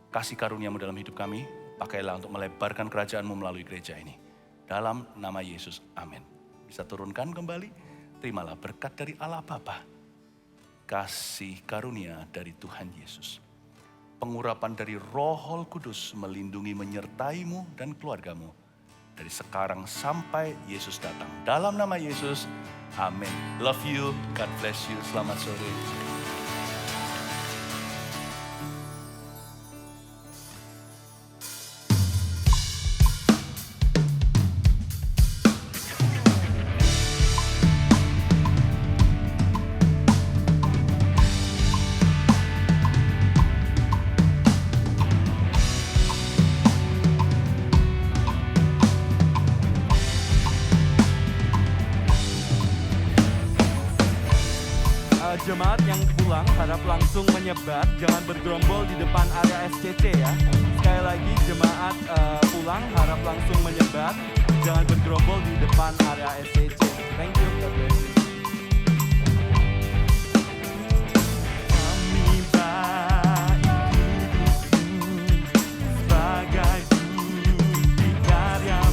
kasih karunia-Mu dalam hidup kami. Pakailah untuk melebarkan kerajaan-Mu melalui gereja ini. Dalam nama Yesus, amin. Bisa turunkan kembali. Terimalah berkat dari Allah Bapa, kasih karunia dari Tuhan Yesus, pengurapan dari Roh Kudus melindungi menyertai-Mu dan keluarga-Mu dari sekarang sampai Yesus datang. Dalam nama Yesus, amin. Love you, God bless you. Selamat sore. Jemaat yang pulang harap langsung menyebar, jangan bergerombol di depan area SCC ya. Sekali lagi jemaat pulang harap langsung menyebar, jangan bergerombol di depan area SCC. Thank you.